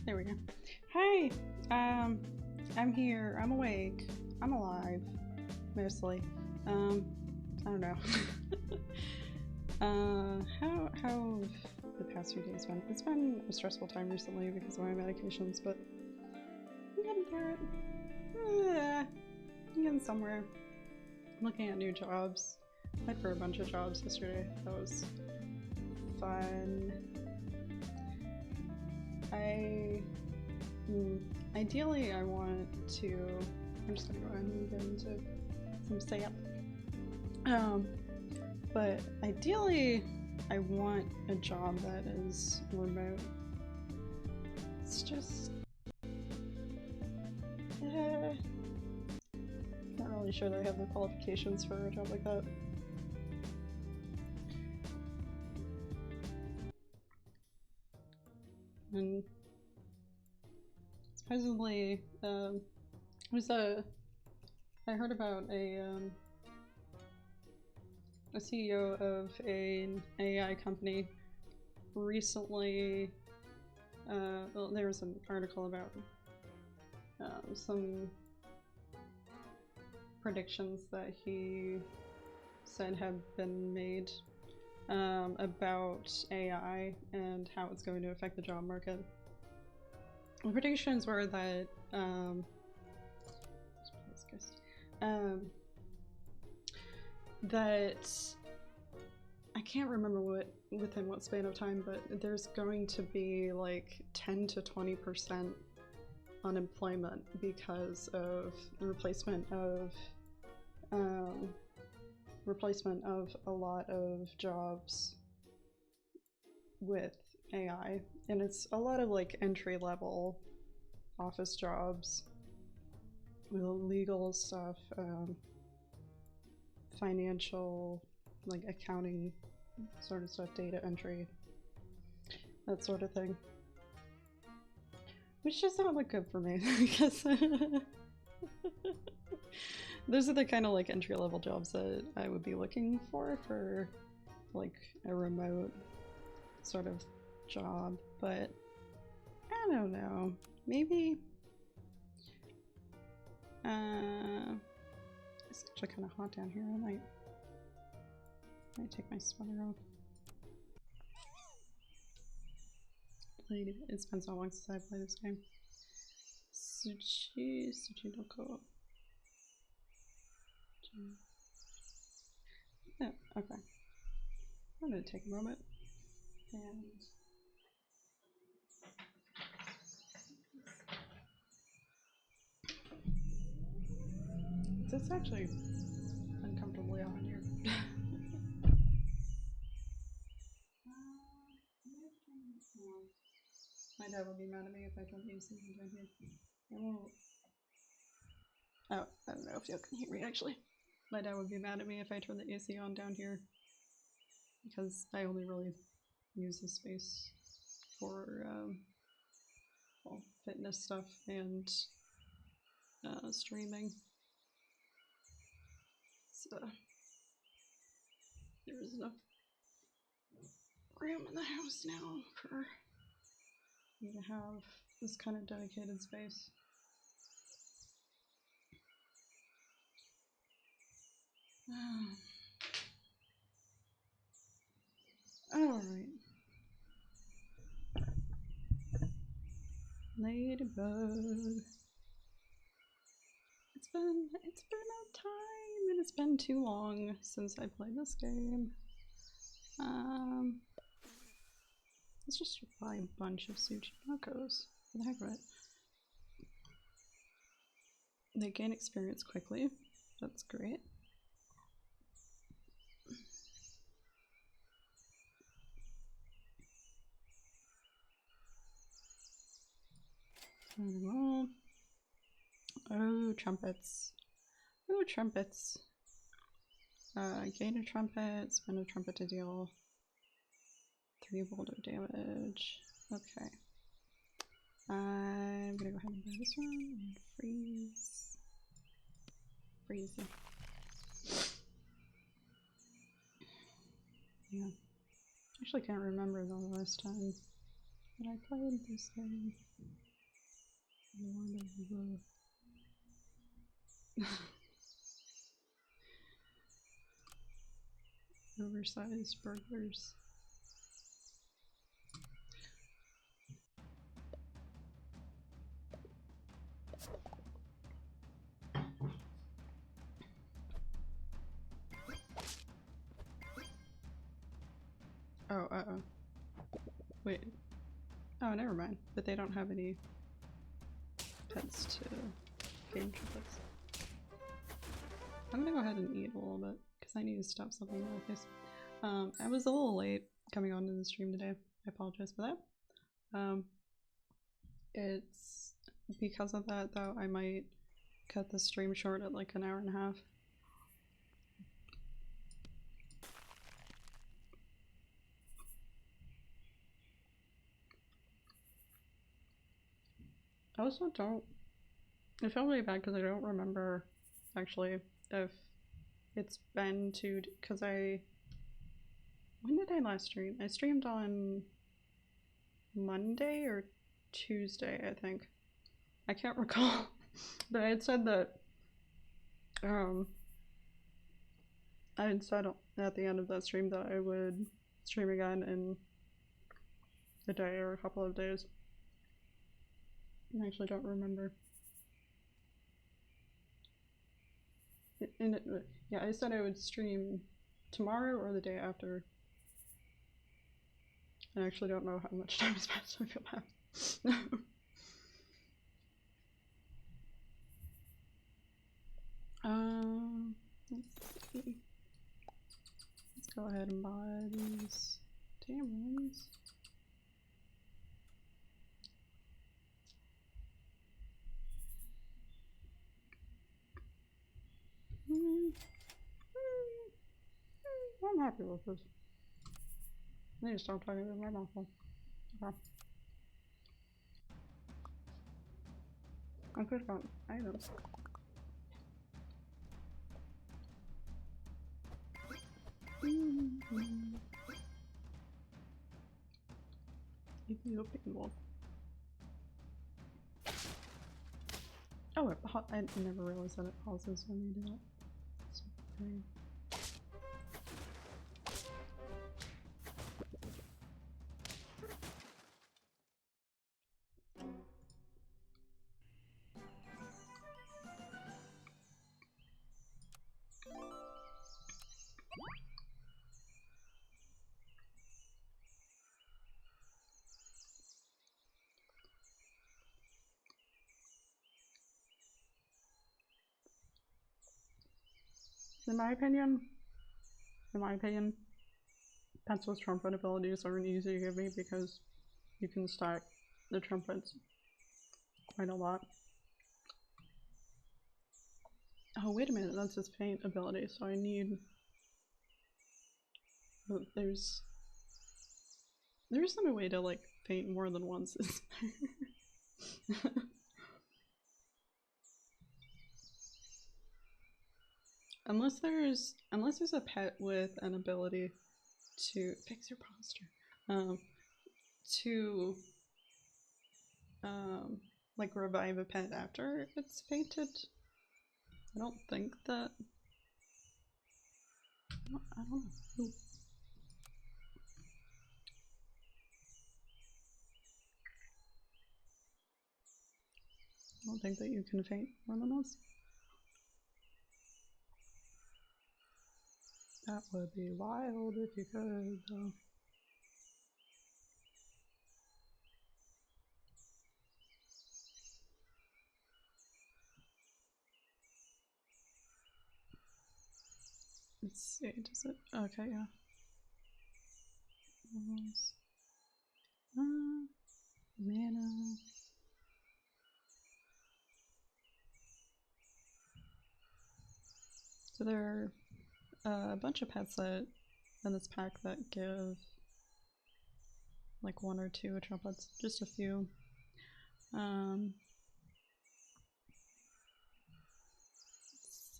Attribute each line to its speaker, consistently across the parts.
Speaker 1: There we go. Hi, I'm here. I'm awake. I'm alive, mostly. I don't know. How have the past few days been? It's been a stressful time recently because of my medications, but I'm getting through it. I'm getting somewhere. I'm looking at new jobs. I applied for a bunch of jobs yesterday. That was fun. Ideally I want to, I'm just gonna go ahead and move into some SAP. But ideally I want a job that is remote. It's just, not really sure that I have the qualifications for a job like that. And supposedly, I heard about a CEO of an AI company recently. Well, there was an article about some predictions that he said have been made about AI and how it's going to affect the job market. The predictions were that that I can't remember within what span of time, but there's going to be like 10 to 20% unemployment because of the replacement of a lot of jobs with AI, and it's a lot of like entry-level office jobs, legal stuff, financial, like accounting sort of stuff, data entry, that sort of thing. Which does not look good for me because those are the kind of like entry-level jobs that I would be looking for like a remote sort of job, but I don't know. Maybe it's actually kind of hot down here. I might take my sweater off. It's been so long since I played this game. Tsuchinoko. Yeah, okay. I'm gonna take a moment and it's actually uncomfortably hot here. My dad would be mad at me if I turned the AC on down here. Oh, I don't know if y'all can hear me actually. My dad would be mad at me if I turned the AC on down here because I only really use this space for well, fitness stuff and streaming. So there is enough room in the house now for me to have this kind of dedicated space. Alright. Ladybug. It's been a time, and it's been too long since I played this game. Let's just buy a bunch of Tsuchinokos for the heck of it. They gain experience quickly. That's great. Oh, trumpets. Oh, trumpets. Gain a trumpet, spend a trumpet to deal 3 volt of damage. Okay. I'm gonna go ahead and buy this one and freeze. Freeze. Yeah. Actually can't remember the last time But I played this game. One of the oversized burglars. Oh, wait. Oh, never mind. But they don't have any pets to game triplets. I'm gonna go ahead and eat a little bit because I need to stop something in my face. I was a little late coming onto the stream today. I apologize for that. It's because of that though, I might cut the stream short at like an hour and a half. I also don't. I feel really bad because I don't remember actually if it's been to. Because I. When did I last stream? I streamed on Monday or Tuesday, I think. I can't recall. But I had said that. I had said at the end of that stream that I would stream again in a day or a couple of days. I actually don't remember. Yeah, I said I would stream tomorrow or the day after. I actually don't know how much time has passed, so I feel bad. Let's see. Let's go ahead and buy these diamonds. I'm happy with this. I need to stop talking with my mouth full. Okay. I could got items. Ethiopian wolf. Oh, I never realized that it pauses when you do that. It's very... In my opinion, Pencil's trumpet abilities are an easy give me because you can stack the trumpets quite a lot. Oh, wait a minute, that's his faint ability, so I need... Oh, there's not a way to, like, faint more than once, is there? Unless there's a pet with an ability to fix your posture, to like revive a pet after it's fainted. I don't think that. I don't know. Ooh. I don't think that you can faint more than once. That would be wild if you could, though. Let's see, does it? Okay, yeah. Mana. So there are a bunch of pets that in this pack that give like 1 or 2 trumpets, just a few. Let's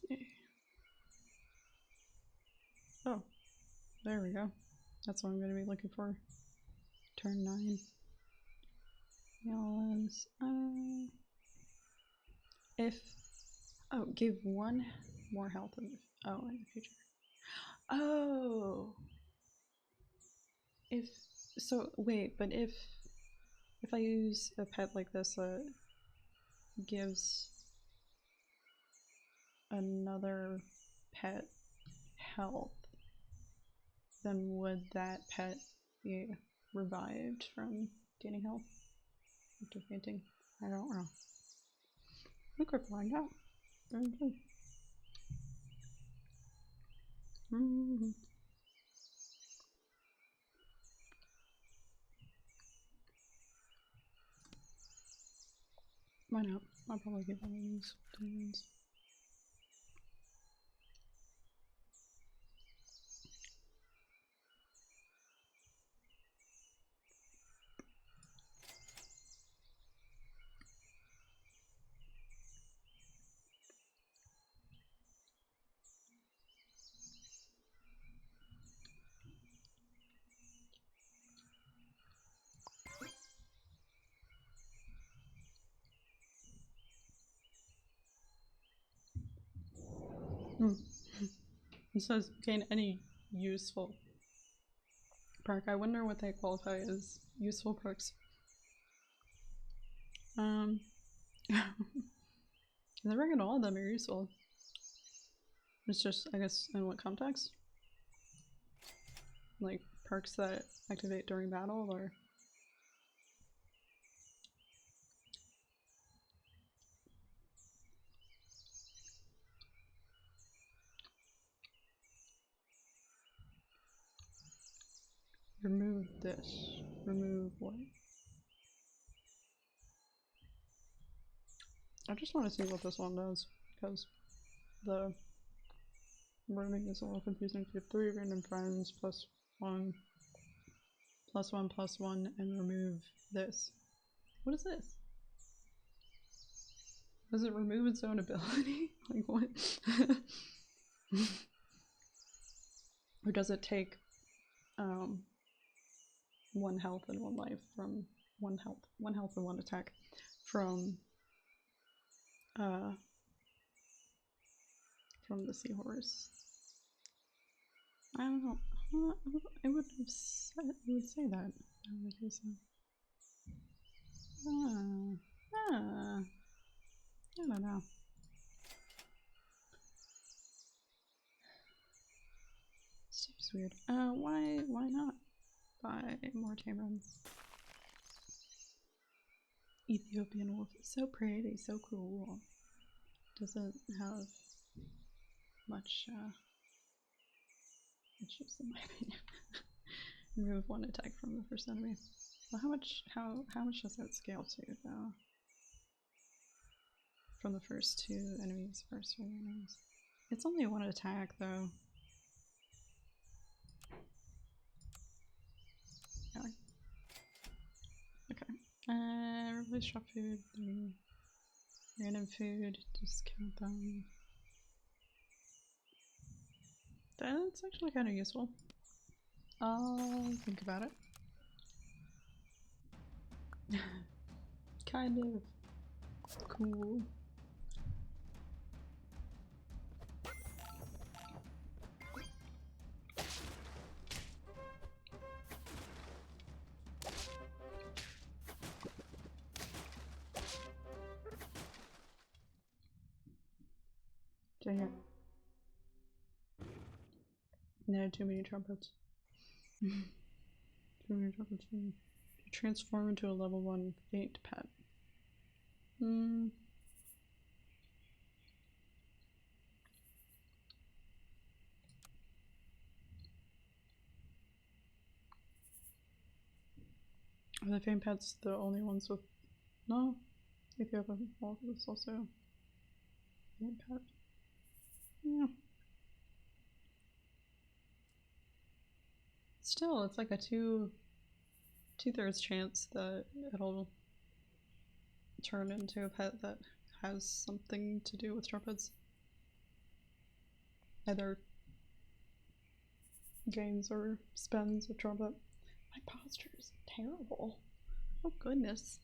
Speaker 1: see. Oh, there we go. That's what I'm going to be looking for. Turn 9. Yellows. If give 1 more health in the future. Oh, if so. Wait, but if I use a pet like this that gives another pet health, then would that pet be revived from gaining health after fainting? I don't know. We could find out. Why not? I'll probably get one of these diamonds. It says gain any useful perk. I wonder what they qualify as useful perks. I reckon all of them are useful. It's just, I guess, in what context? Like perks that activate during battle, or remove this. Remove what? I just want to see what this one does, because the roaming is a little confusing. If you have 3 random friends, +1, +1, +1, and remove this. What is this? Does it remove its own ability? Like what? Or does it take 1 health and 1 life from 1 health and 1 attack from the seahorse? I don't know. It would say that. I don't know. Stuff's weird. Why not buy more tamerons? Ethiopian wolf is so pretty, so cool. Doesn't have much use in my opinion. Remove 1 attack from the first enemy. Well, how much does that scale to though? From the first 2 enemies, first 3 enemies. It's only 1 attack though. Yeah. Okay. Replace shop food, random food, discount them. That's actually kind of useful. I'll think about it. Kind of cool. Dang it. No, too many trumpets. Too many trumpets. Transform into a level 1 faint pet. Are the faint pets the only ones with... No? Ethiopian wolf is also faint pet. Yeah. Still, it's like a 2/3 chance that it'll turn into a pet that has something to do with trumpets. Either gains or spends a trumpet. My posture is terrible. Oh goodness.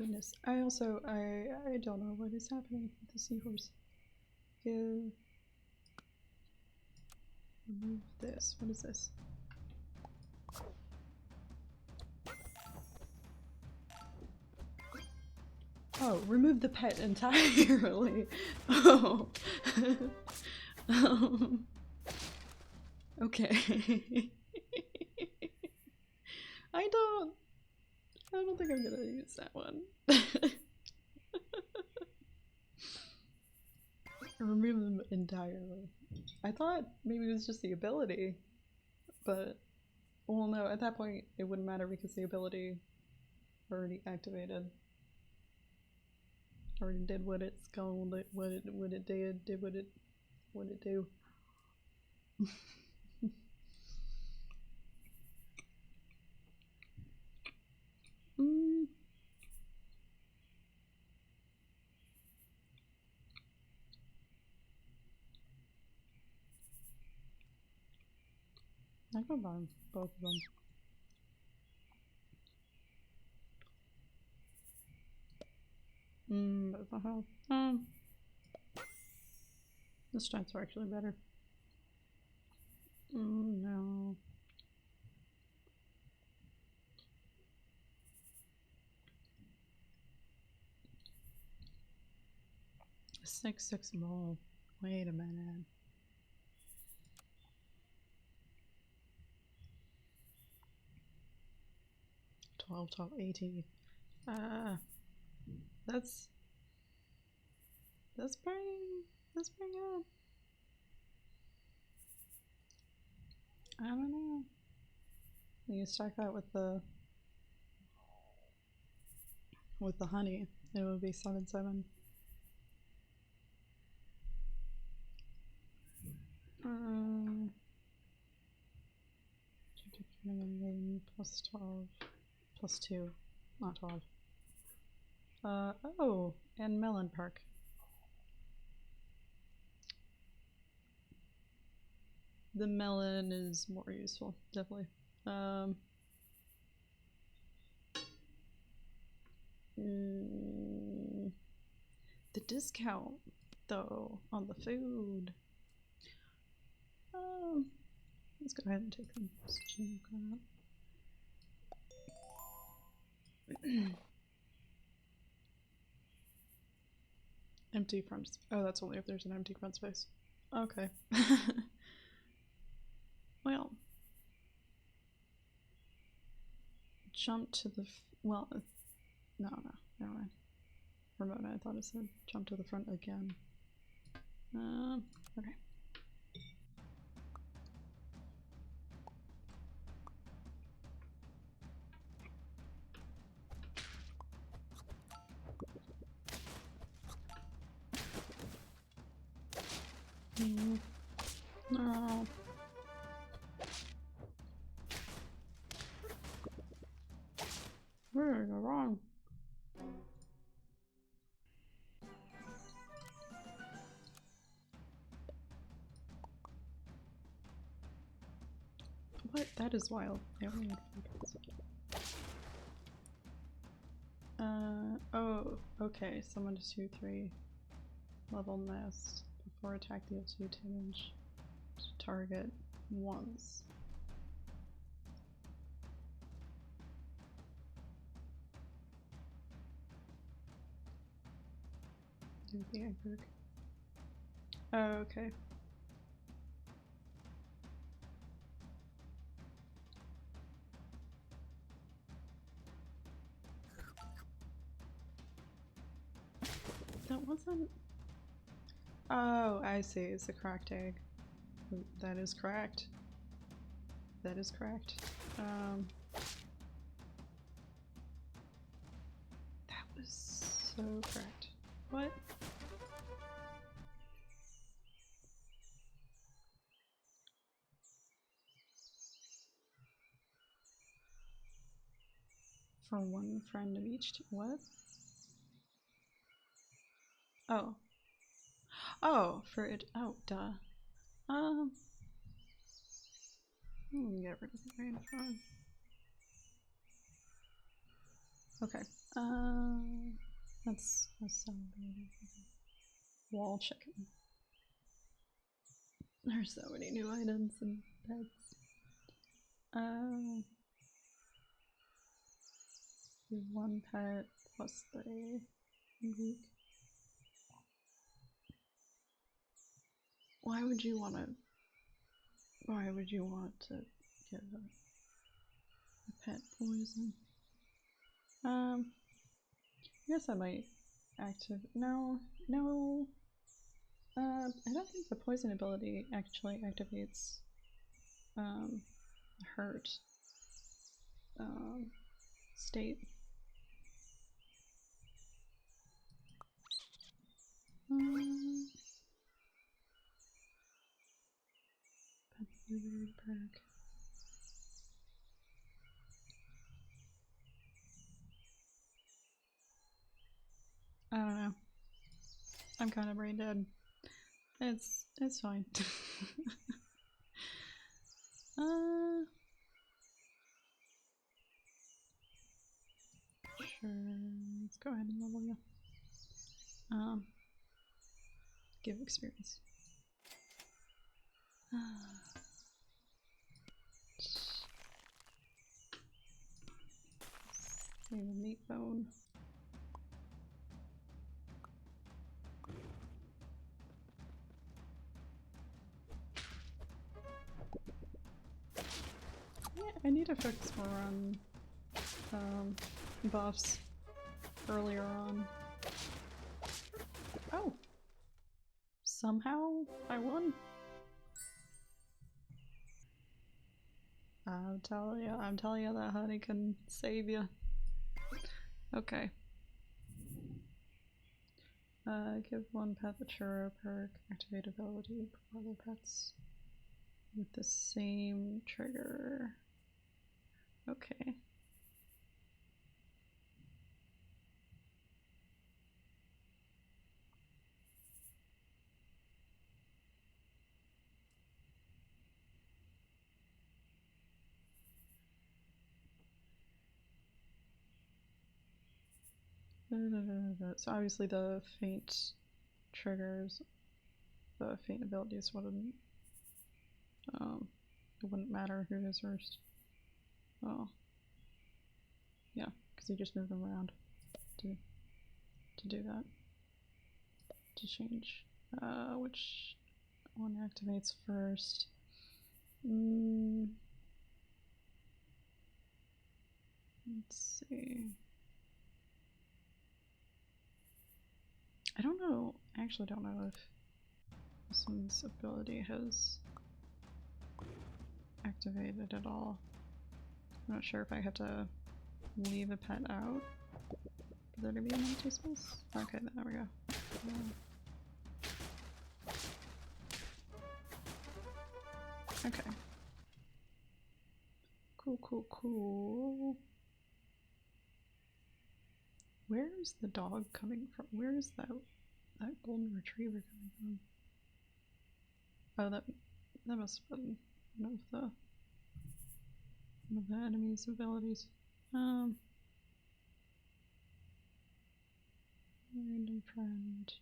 Speaker 1: goodness. I also, I don't know what is happening with the seahorse. Give... Remove this. What is this? Oh, remove the pet entirely. Oh. Okay. I don't think I'm gonna use that one. Remove them entirely. I thought maybe it was just the ability, but well, no. At that point, it wouldn't matter because the ability already activated. Already did what it's called. What it did what it do. I can buy both of them. But somehow, the stats are actually better. No. Six ball. Wait a minute. 12, 18. That's pretty good. I don't know. You stack that with the honey, it would be 7/7. Plus 12, plus 2, not 12. Oh, and Melon Park. The melon is more useful, definitely. The discount, though, on the food. Let's go ahead and take them. Empty front. Oh, that's only if there's an empty front space. Okay. Well, jump to the well. No, never mind. Ramona, I thought it said jump to the front again. Okay. No. Where did I go wrong? What? That is wild. They only had 4 oh, okay. Someone to 2/3 level nest before attack deals 2 damage to target once. Do the egg perk. Oh, okay. That wasn't. Oh, I see. It's a cracked egg. That is cracked. That is cracked. That was so cracked. What? For one friend of each. What? Oh. Oh, for it. Oh, duh. Get rid of the rain frog. Okay. That's so wall chicken. There's so many new items and pets. One pet plus the week. Why would you want to get a pet poison? I guess I might no. I don't think the poison ability actually activates hurt state. Perk. I don't know. I'm kind of brain dead. It's fine. Sure. Let's go ahead and level you. Give experience. Save a meat bone. Yeah, I need to focus more on buffs earlier on. Oh! Somehow I won. I'm telling you that honey can save you. Okay. Give one pet the churro perk, activate ability for other pets with the same trigger. Okay. So obviously the faint triggers, the faint abilities wouldn't, it wouldn't matter who is first. Oh. Yeah, because you just move them around to do that. To change which one activates first. Let's see. I don't know. I actually don't know if this one's ability has activated at all. I'm not sure if I have to leave a pet out for there to be an empty space. Okay, there we go. Okay. Cool. Where's the dog coming from? Where is that golden retriever coming from? Oh, that must have been one of the enemy's abilities. Random friend.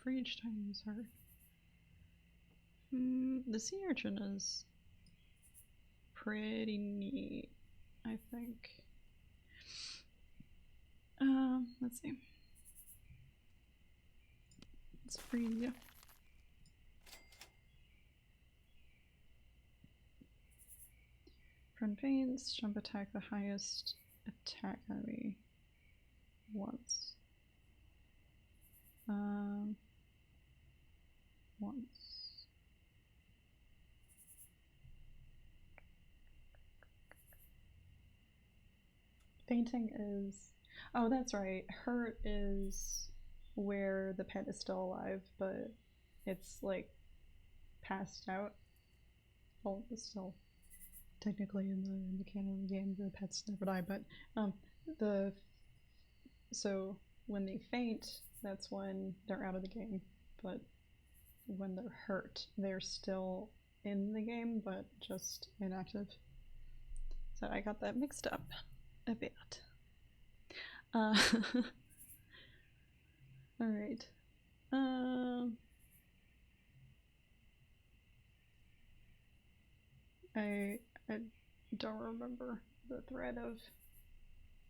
Speaker 1: For each time you use her. The sea urchin is pretty neat, I think. Let's see. It's free. Friend faints, jump attack the highest attack enemy once. Once. Fainting is... Oh, that's right. Hurt is where the pet is still alive, but it's like passed out. Well, it's still technically in the canon of the game, the pets never die, but so when they faint, that's when they're out of the game, but when they're hurt, they're still in the game, but just inactive. So I got that mixed up a bit. Alright. I don't remember the thread of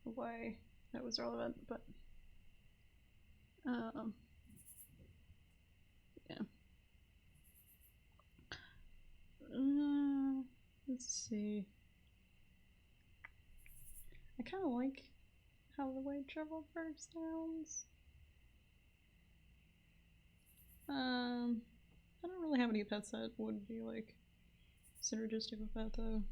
Speaker 1: why that was relevant, but yeah. Let's see. I kind of like how the way travel bird sounds. I don't really have any pets that would be like synergistic with that though.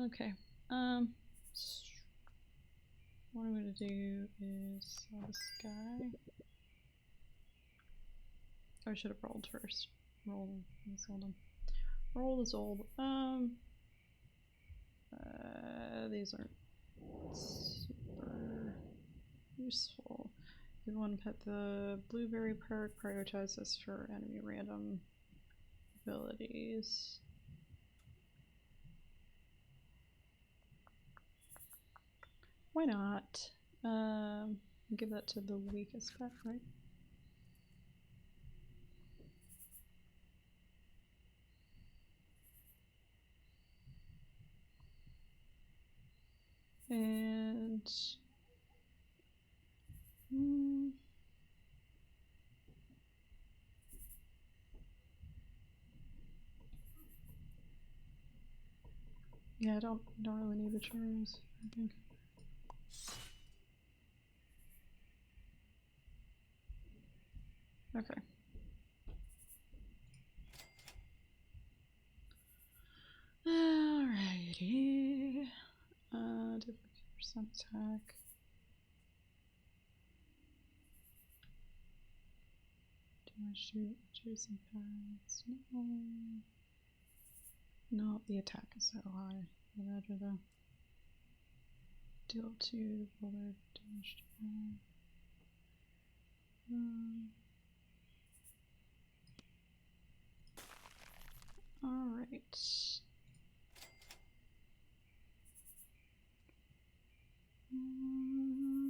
Speaker 1: Okay. What I'm gonna do is sell this guy. Oh, I should have rolled first. Roll and sold him. Roll is old. These aren't super useful. Give one pet the blueberry perk, prioritize this for enemy random abilities. Why not? Give that to the weakest pet, right? And yeah, I don't really need the charms, I think. Okay. Alrighty. Duplicate percent attack. Damage to adjacent paths. No. No, the attack is so high. Rather though. Deal 2 other damage to path. Alright.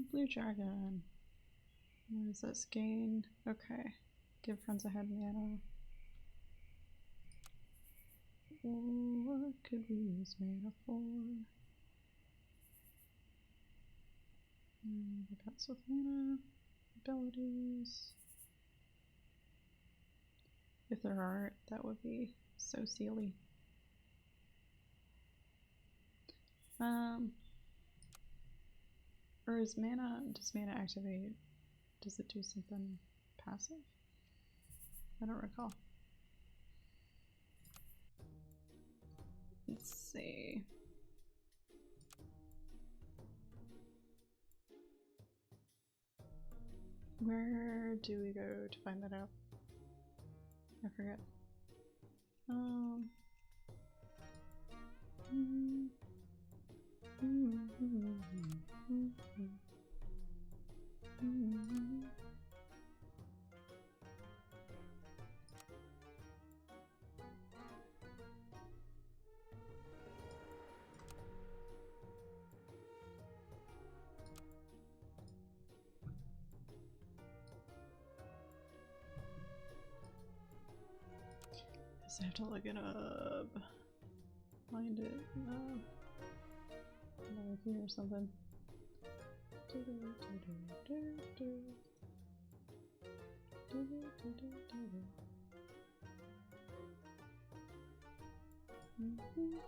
Speaker 1: Blue dragon. What is this? Gain. Okay. Give friends a head mana. What could we use mana for? The pets with mana. Abilities. If there aren't, that would be so silly. Or is mana, does mana activate, does it do something passive? I don't recall. Let's see. Where do we go to find that out? I forget. I have to look it up. Find it. Here or something.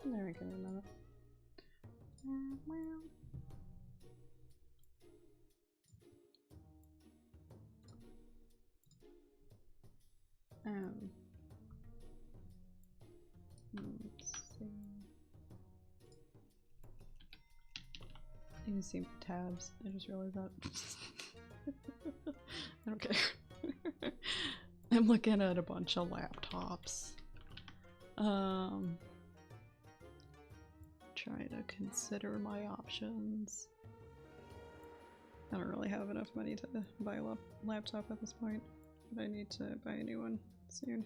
Speaker 1: There we go. Another. Let's see. I can see tabs. I just realized that. I don't care. I'm looking at a bunch of laptops. Try to consider my options. I don't really have enough money to buy a laptop at this point. but I need to buy a new one soon.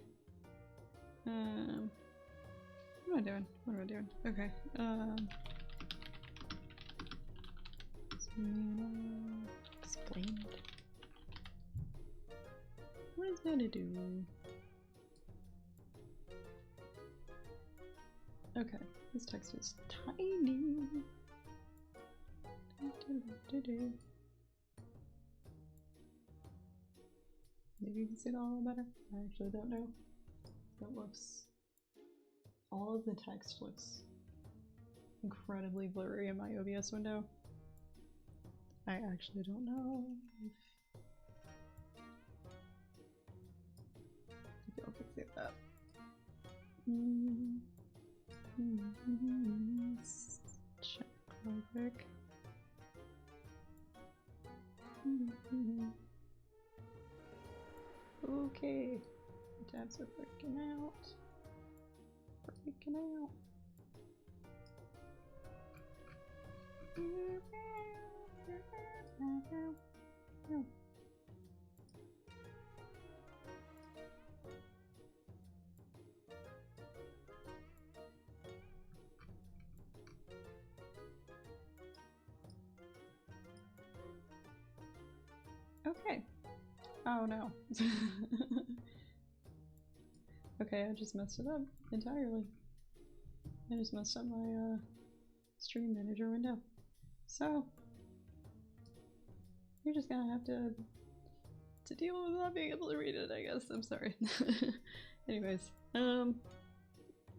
Speaker 1: What am I doing? What am I doing? Okay. Explained. What is that to do? Okay, this text is tiny. Maybe you can see it all better. I actually don't know. That looks. All of the text looks incredibly blurry in my OBS window. I actually don't know if y'all can see that. Check real quick. Okay, the tabs are freaking out. Freaking out. Okay. Oh no. Okay, I just messed it up entirely. I just messed up my stream manager window. So you're just gonna have to deal with not being able to read it, I guess. I'm sorry. Anyways, so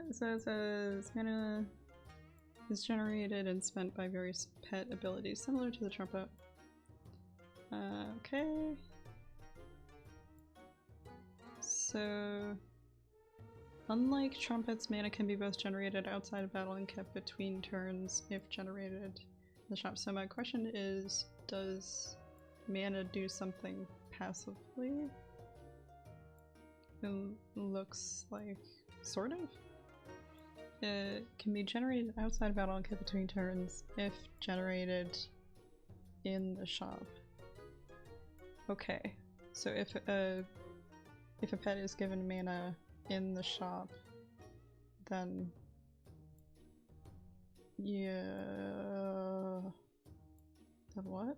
Speaker 1: it says mana is generated and spent by various pet abilities similar to the trumpet. Okay. So unlike trumpets, mana can be both generated outside of battle and kept between turns if generated in the shop. So my question is, does mana do something passively? It looks like, sort of. It can be generated outside of battle and kept between turns if generated in the shop. Okay, so if a pet is given mana in the shop, then yeah, then what?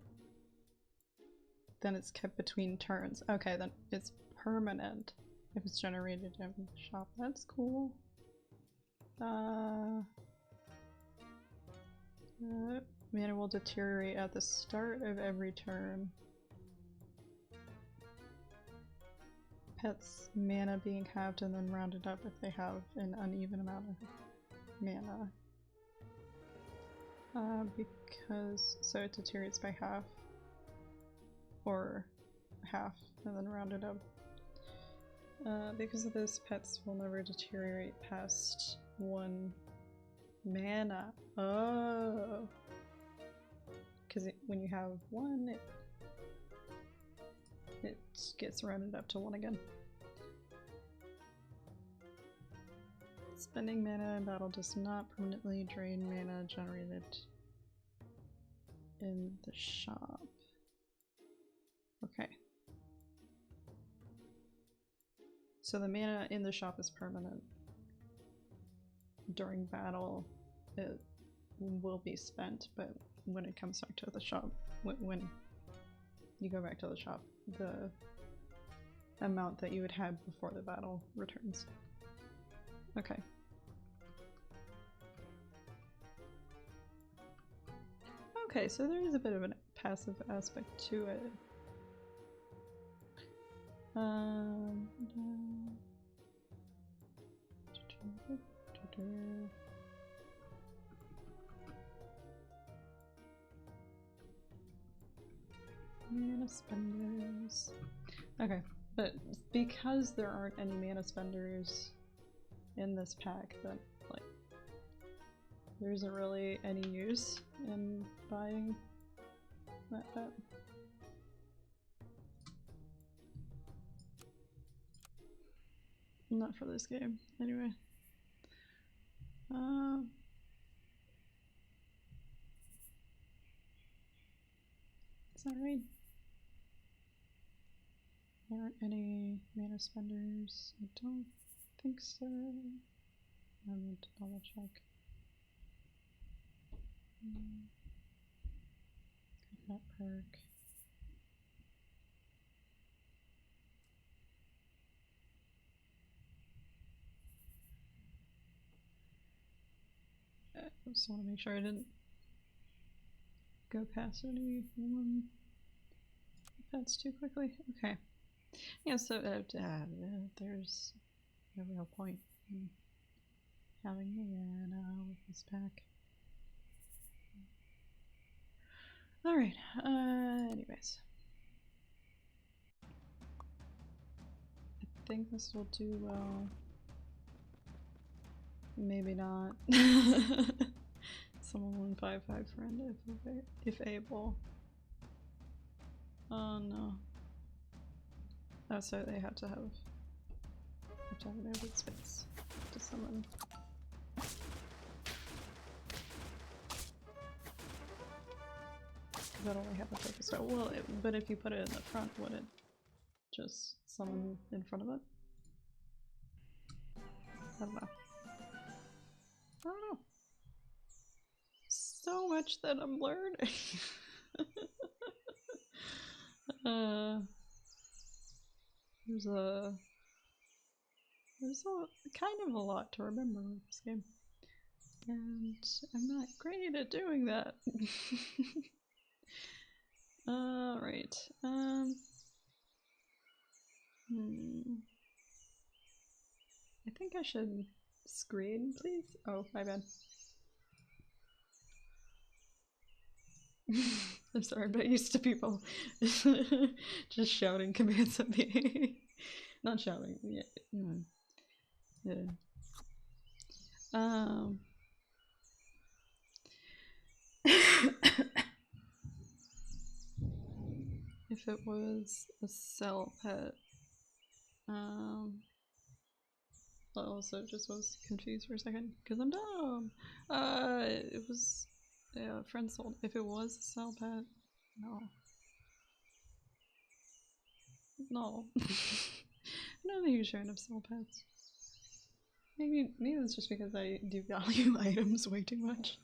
Speaker 1: Then it's kept between turns. Okay, then it's permanent if it's generated in the shop. That's cool. Mana will deteriorate at the start of every turn. Pets' mana being halved and then rounded up if they have an uneven amount of mana. Because, so it deteriorates by half. Or half and then rounded up. Because of this, pets will never deteriorate past 1 mana. Oh! Because when you have 1, it gets rounded up to 1 again. Spending mana in battle does not permanently drain mana generated in the shop. Okay. So the mana in the shop is permanent. During battle, it will be spent, but when it comes back to the shop, when you go back to the shop, the amount that you would have before the battle returns. Okay. Okay, so there is a bit of a passive aspect to it. Mana spenders. Okay, but because there aren't any mana spenders in this pack, then like there isn't really any use in buying that pet. Not for this game, anyway. Is that right? There aren't any mana spenders. I don't think so. I'm going to double check. That perk. I just want to make sure I didn't go past any one pets too quickly. Okay. Yeah, so there's no real point in having mana with this pack. Alright, anyways. I think this will do well. Maybe not. Someone 1/5/5 friend if able. Oh no. Oh, so they have to have an open space to summon. Because that only have a focus. So, well, but if you put it in the front, would it just summon in front of it? I don't know. I don't know. So much that I'm learning. There's a kind of a lot to remember with this game, and I'm not great at doing that. Alright, I think I should screen, please? Oh, my bad. I'm sorry, I'm not used to people just shouting commands at me. Not shouting, yeah. Yeah. If it was a cell pet, I also just was confused for a second because I'm dumb. It was, yeah, friend sold. If it was a cell pet, no. No. I'm not a huge fan of cell pets. Maybe it's just because I devalue items way too much.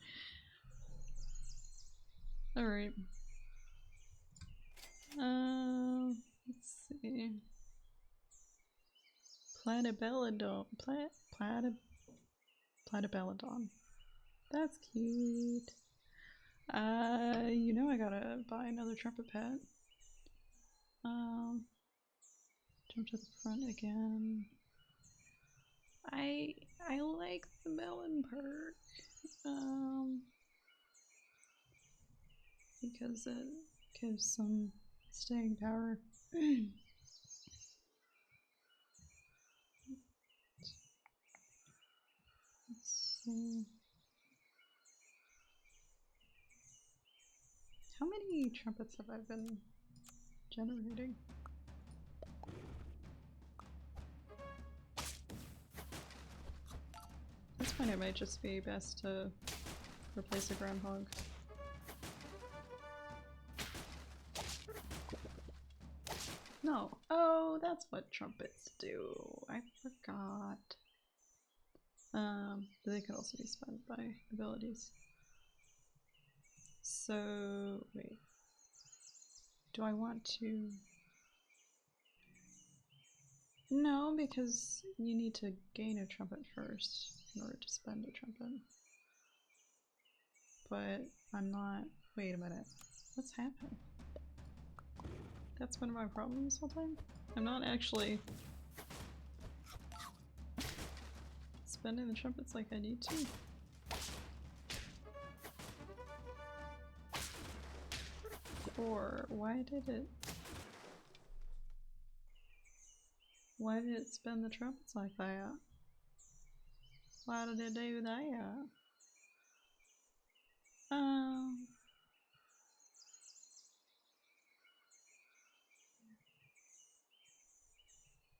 Speaker 1: Alright. Let's see. Platybelodon. Platybelodon. That's cute. You know I gotta buy another trumpet pet. Jump to the front again. I like the melon perk. Because it gives some staying power. Let's see. How many trumpets have I been generating? At this point it might just be best to replace a groundhog. No. Oh, that's what trumpets do. I forgot. They could also be spent by abilities. So, wait. Do I want to... No, because you need to gain a trumpet first in order to spend a trumpet. But I'm not... Wait a minute. What's happening? That's been my problem this whole time? I'm not actually spending the trumpets like I need to. Or why did it spend the trumpets like that? Why did it do that?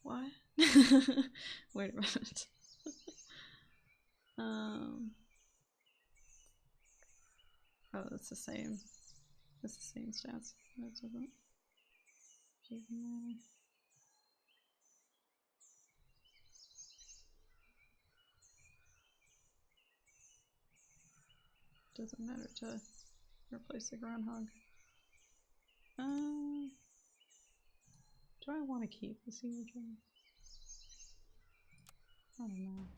Speaker 1: What? Wait a minute. Oh, that's the same. That's the same stats. That doesn't. doesn't matter to replace the groundhog. Do I want to keep the sea urchin? I don't know.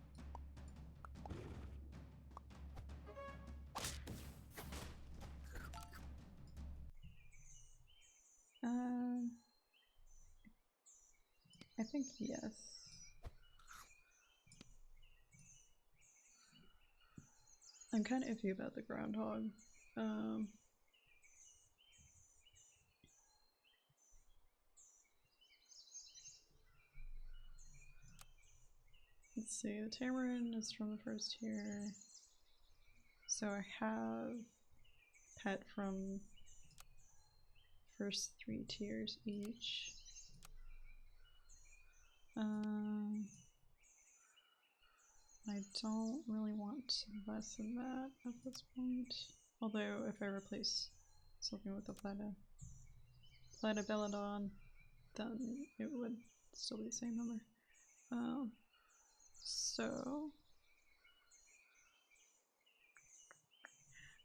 Speaker 1: I think yes. I'm kind of iffy about the groundhog. Let's see, the Tamarin is from the first tier. So I have pet from first 3 tiers each. I don't really want less than that at this point. Although if I replace something with the Platybelodon, then it would still be the same number. So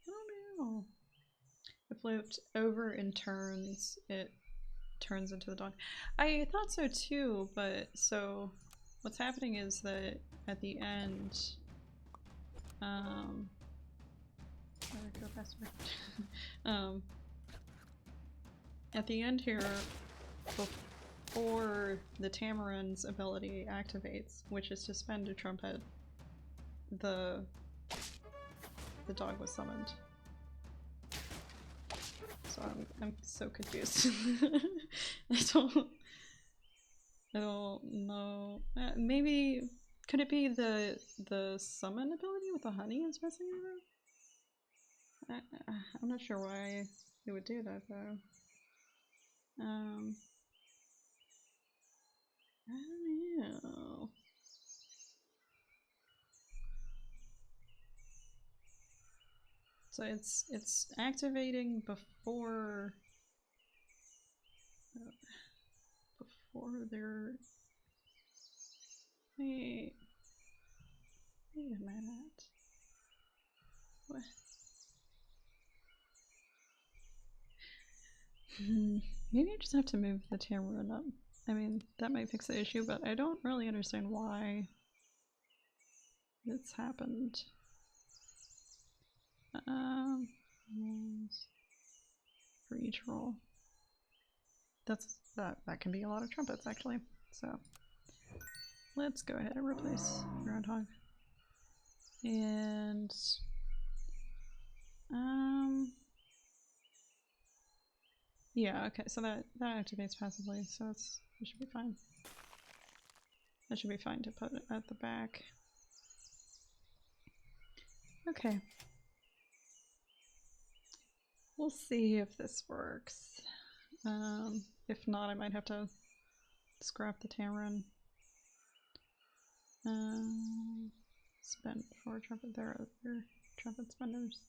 Speaker 1: I don't know. If lived over in turns, it turns into the dog. I thought so too, but so what's happening is that at the end, go faster. At the end here, before the Tamarin's ability activates, which is to spend a trumpet, the dog was summoned. So I'm so confused. I don't know. Maybe could it be the summon ability with the honey is messing around? I'm not sure why it would do that though. I don't know. So it's activating before they're. Wait a minute. What? Maybe I just have to move the Tamarin up. I mean, that might fix the issue, but I don't really understand why it's happened. For each roll. That can be a lot of trumpets actually. So let's go ahead and replace Groundhog. And yeah, okay, so that activates passively, so it should be fine. That should be fine to put it at the back. Okay. We'll see if this works. If not, I might have to scrap the Tamarin. Spend 4 trumpets. There are other trumpet spenders.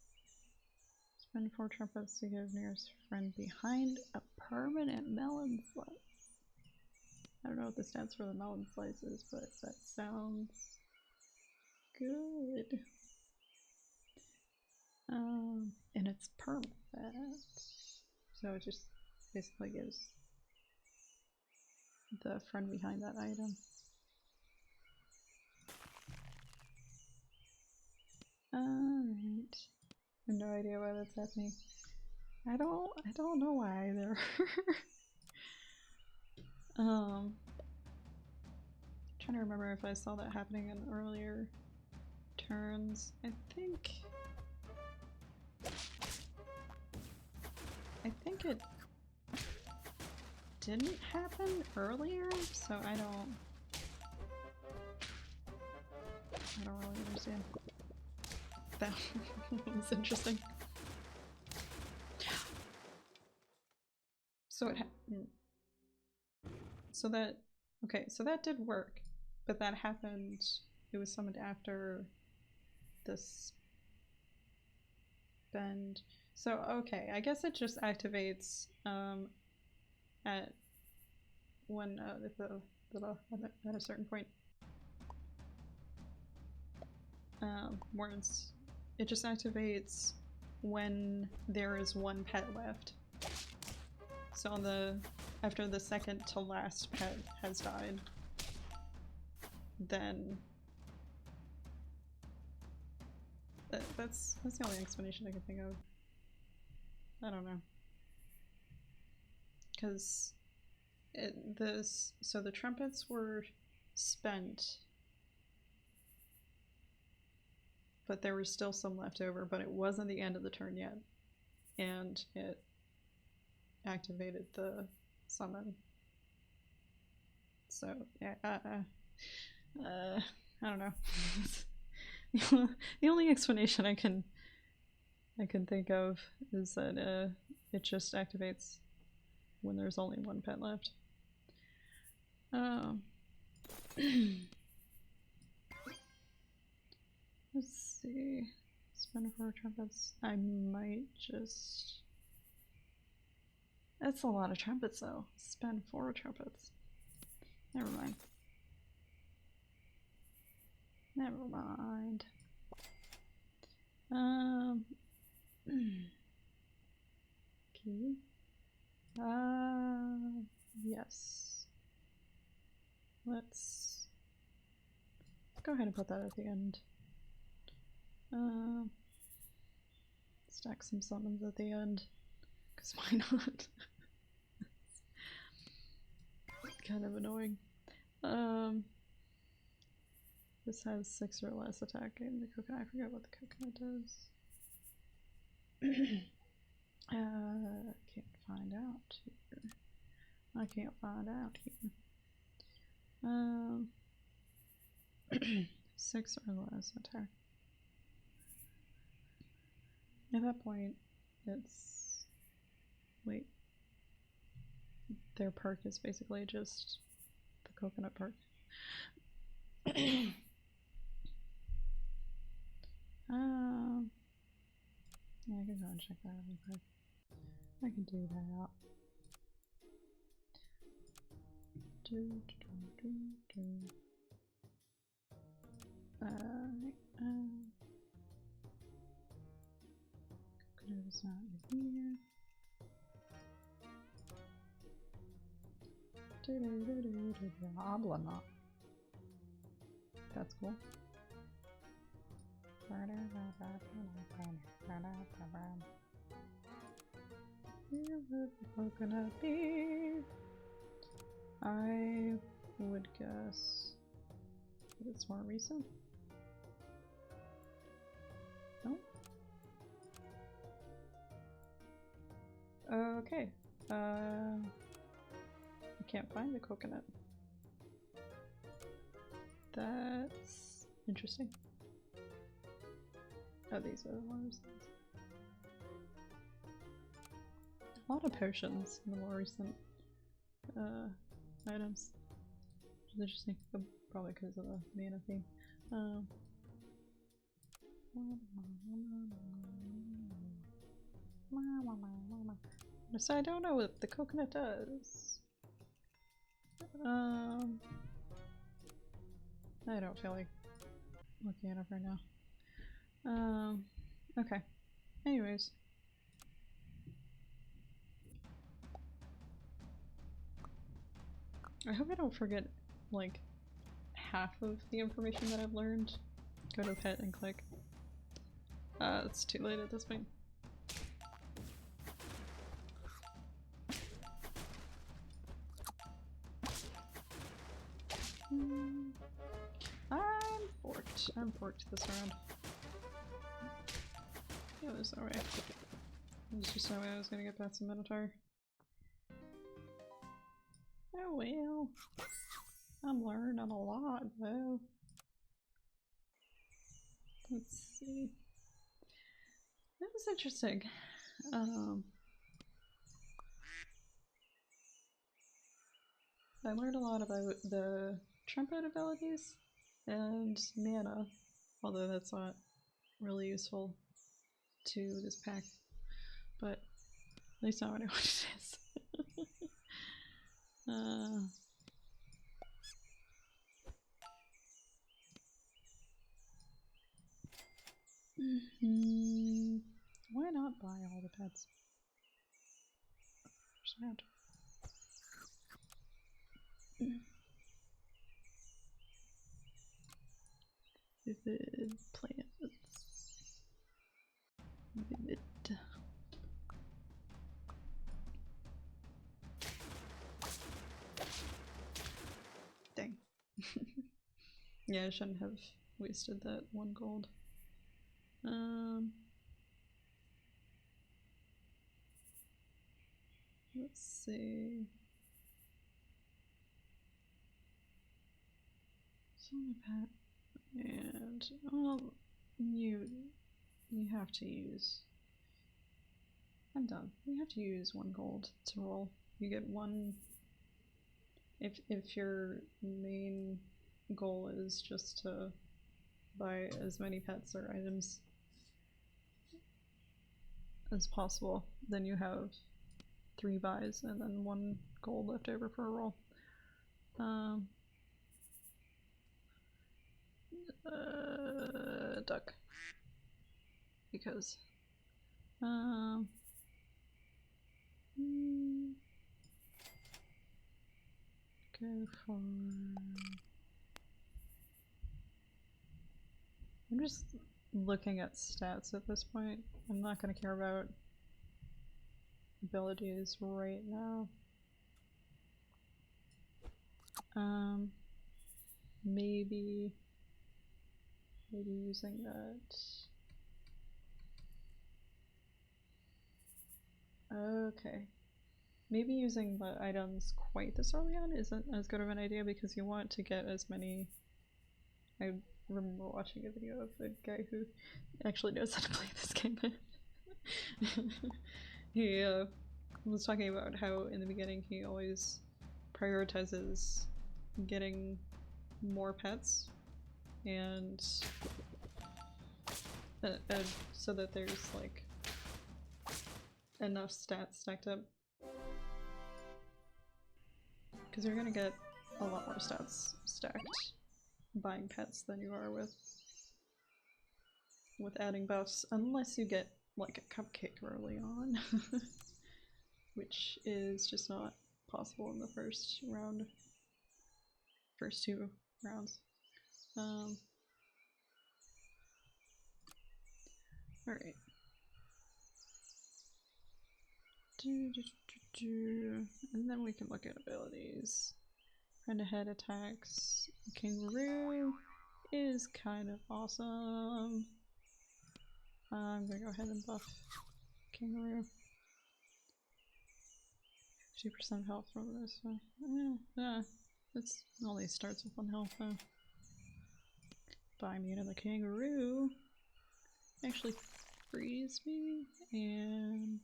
Speaker 1: Spend 4 trumpets to give nearest friend behind a permanent melon slice. I don't know what the stats for the melon slice is, but that sounds good. And it's permanent. So it just basically gives the friend behind that item. Alright. I have no idea why that's happening. I don't know why either. Trying to remember if I saw that happening in earlier turns. I think it didn't happen earlier, so I don't really understand. That was interesting. So it so that did work, but that happened. It was summoned after the spend. So okay, I guess it just activates at when at a certain point. Where it just activates when there is one pet left. So on the after the second to last pet has died, then that's the only explanation I can think of. I don't know, because so the trumpets were spent, but there was still some left over, but it wasn't the end of the turn yet, and it activated the summon. So yeah, I don't know. The only explanation I can think of is that it just activates when there's only one pet left. Let's see. Spend 4 trumpets. I might just. That's a lot of trumpets though. Spend 4 trumpets. Never mind. Never mind. Okay. Yes. Let's go ahead and put that at the end. Stack some summons at the end, because why not? It's kind of annoying. This has 6 or less attack in the coconut. I forget what the coconut does. Can't find out here. I can't find out here. 6 or less attack. At that point, it's... Wait. Their perk is basically just the coconut perk. Yeah, I can go and check that out real quick. I can do that. Coconut is not in here. Oblana. That's cool. Coconut bee. I would guess that it's more recent. No? Okay. I can't find the coconut. That's interesting. Oh, these are the more recent. A lot of potions in the more recent items. Which is interesting, but probably because of the mana theme. So I don't know what the coconut does. I don't feel like looking it up right now. Okay. Anyways. I hope I don't forget, like, half of the information that I've learned. Go to pet and click. It's too late at this point. I'm forked this round. Yeah, there's no way. There's just no way I was gonna get past the Minotaur. Oh well. I'm learning a lot though. Let's see. That was interesting. I learned a lot about the trumpet abilities and mana, although that's not really useful to this pack, but at least now I know what it is. Why not buy all the pets? Round. Vivid plants. Vivid. Dang. Yeah, I shouldn't have wasted that 1 gold. Let's see. Solar pet. And you have to use. I'm done. You have to use 1 gold to roll. You get 1. If your main goal is just to buy as many pets or items as possible, then you have 3 buys and then 1 gold left over for a roll. Duck. Because go for. I'm just looking at stats at this point. I'm not going to care about abilities right now. Maybe using that. Okay. Maybe using the items quite this early on isn't as good of an idea because you want to get as many. I remember watching a video of a guy who actually knows how to play this game. He was talking about how in the beginning he always prioritizes getting more pets and so that there's like enough stats stacked up, because you're gonna get a lot more stats stacked buying pets than you are with adding buffs, unless you get like a cupcake early on, which is just not possible in the first 2 rounds. Alright. And then we can look at abilities. Friend ahead attacks. Kangaroo is kind of awesome. I'm gonna go ahead and buff Kangaroo. 50% health from this one. It only starts with 1 health though. Buy me another Kangaroo. Actually freeze me and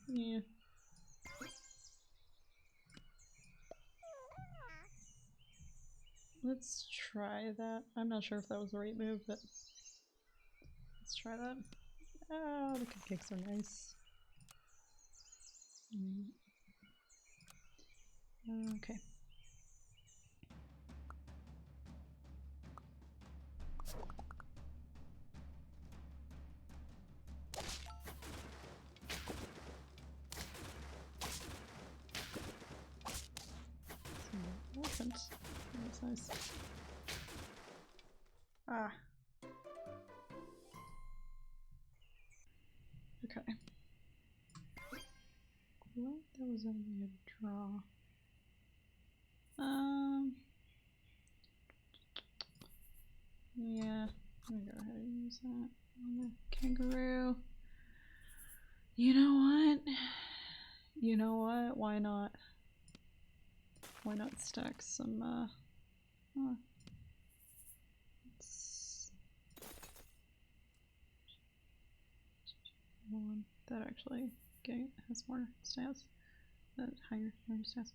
Speaker 1: yeah. Let's try that. I'm not sure if that was the right move, but let's try that. Oh, the cupcakes are nice. Okay. Elephant. That's nice. Ah. Okay. What? That was only a draw. Yeah. I'm gonna go ahead and use that on the Kangaroo. You know what? You know what? Why not? Why not stack some, one that actually has more stats, higher stats.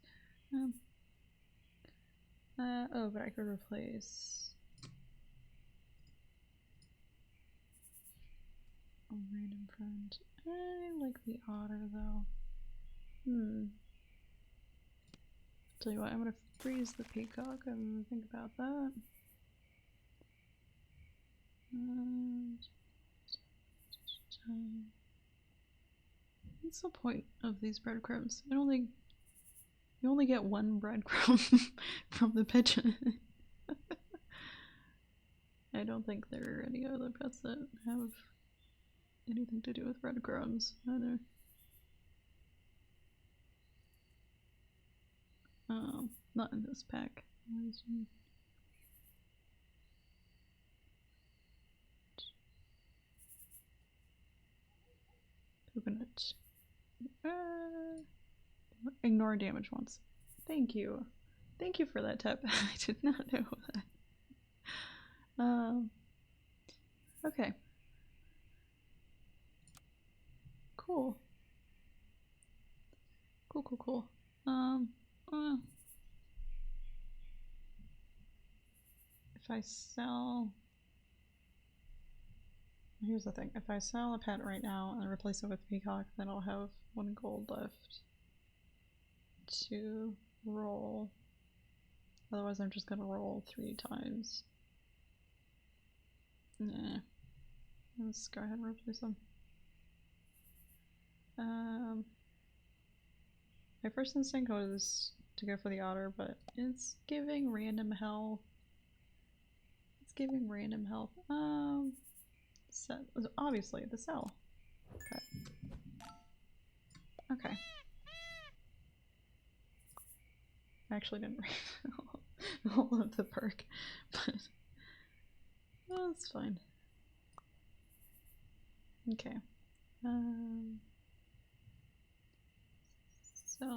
Speaker 1: Oh, but I could replace a random friend. I like the otter though. Tell you what, I'm gonna freeze the peacock and think about that. What's the point of these breadcrumbs? You only get one breadcrumb from the pigeon. I don't think there are any other pets that have anything to do with breadcrumbs either. Not in this pack. Coconut. Ignore damage once. Thank you. Thank you for that tip. I did not know that. Okay. Cool. Cool. If I sell... Here's the thing. If I sell a pet right now and replace it with peacock, then I'll have 1 gold left to roll. Otherwise I'm just gonna roll 3 times. Nah. Let's go ahead and replace them. My first instinct was to go for the otter, but it's giving random hell. It's giving random health. Obviously the cell. Okay. Okay. I actually didn't read all of the perk, but that's fine. Okay. So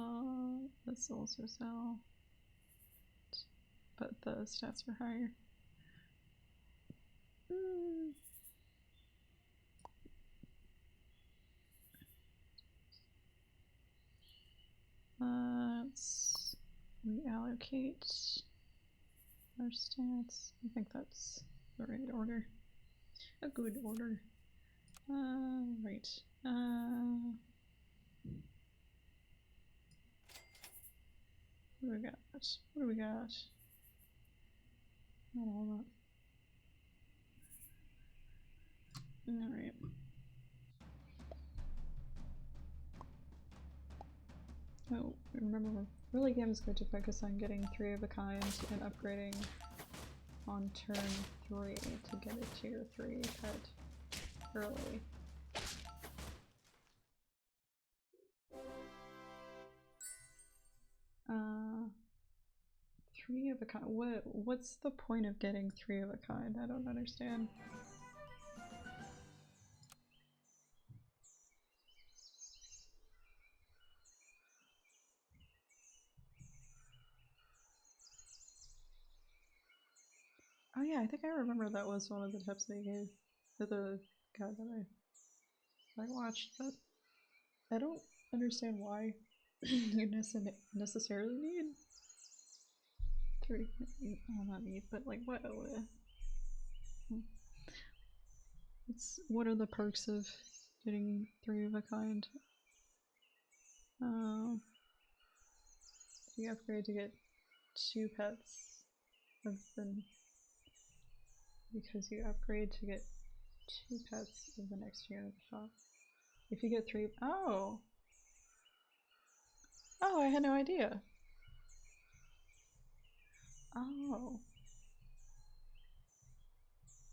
Speaker 1: let's also sell, but the stats are higher. Let's reallocate our stats. I think that's the right order. A good order. Right. What do we got? What do we got? Not all that. Alright. Oh, remember, really game's good to focus on getting 3 of a kind and upgrading on turn 3 to get a tier 3 pet early. Three of a kind. What's the point of getting 3 of a kind? I don't understand. Oh yeah, I think I remember that was one of the tips they gave to the guy that I watched, but I don't understand why you necessarily need 3. Well, not need, but like what are the perks of getting 3 of a kind? You upgrade to get 2 pets, then because you upgrade to get 2 pets of the next tier in the shop. If you get 3, oh, I had no idea. Oh,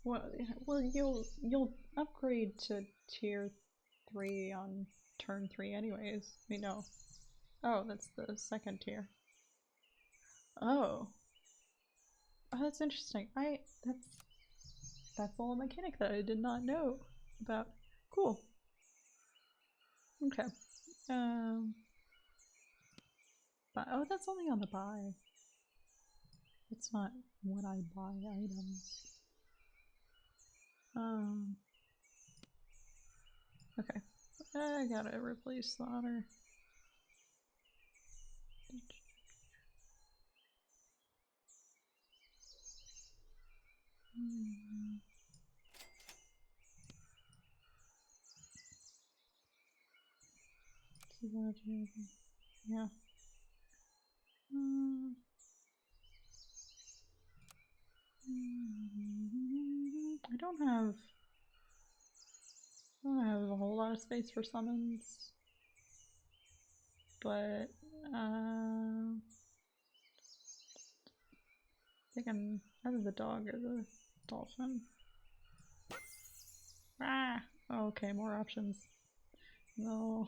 Speaker 1: well, you'll upgrade to tier 3 on turn 3 anyways. Wait, no. Oh, that's the second tier. Oh, that's interesting. That's all a mechanic that I did not know about. Cool. Okay. But oh, that's only on the buy. It's not when I buy items. Okay. I gotta replace the otter. Yeah. I don't have a whole lot of space for summons, but I think I'm either the dog or the dolphin. Ah! Oh, okay, more options. No.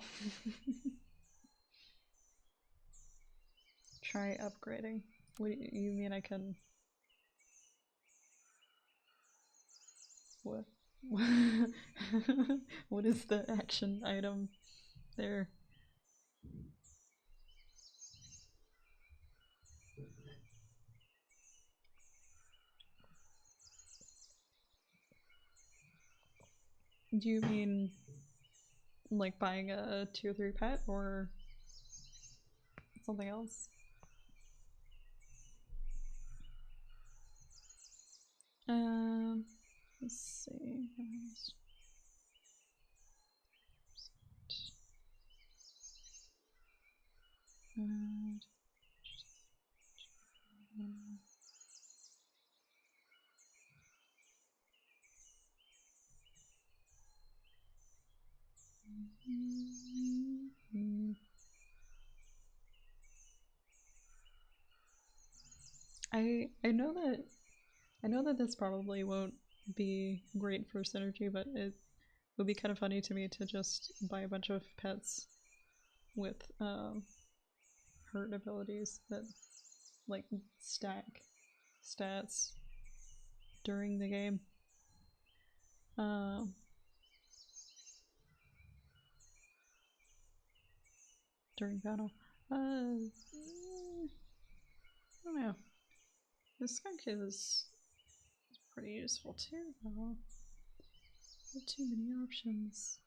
Speaker 1: Try upgrading. What do you mean I can... What? What is the action item there? Do you mean like buying a tier 3 pet or something else? Let's see. I know that this probably won't be great for synergy, but it would be kind of funny to me to just buy a bunch of pets with hurt abilities that like stack stats during the game. During battle. I don't know. This skunk is pretty useful too, though. Not too many options.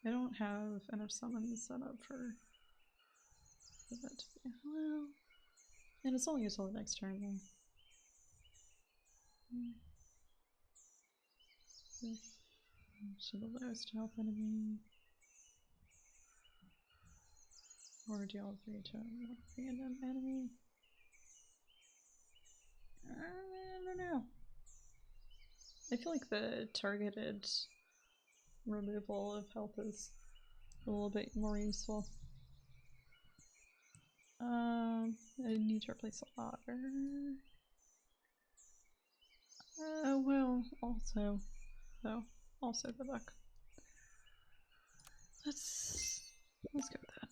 Speaker 1: I don't have enough summons set up for that to be well. And it's only until the next turn though. So the lowest health enemy. Or deal 3 to one random enemy. I don't know. I feel like the targeted removal of health is a little bit more useful. I need to replace a otter. Well, also, though, also the duck. Let's go with that.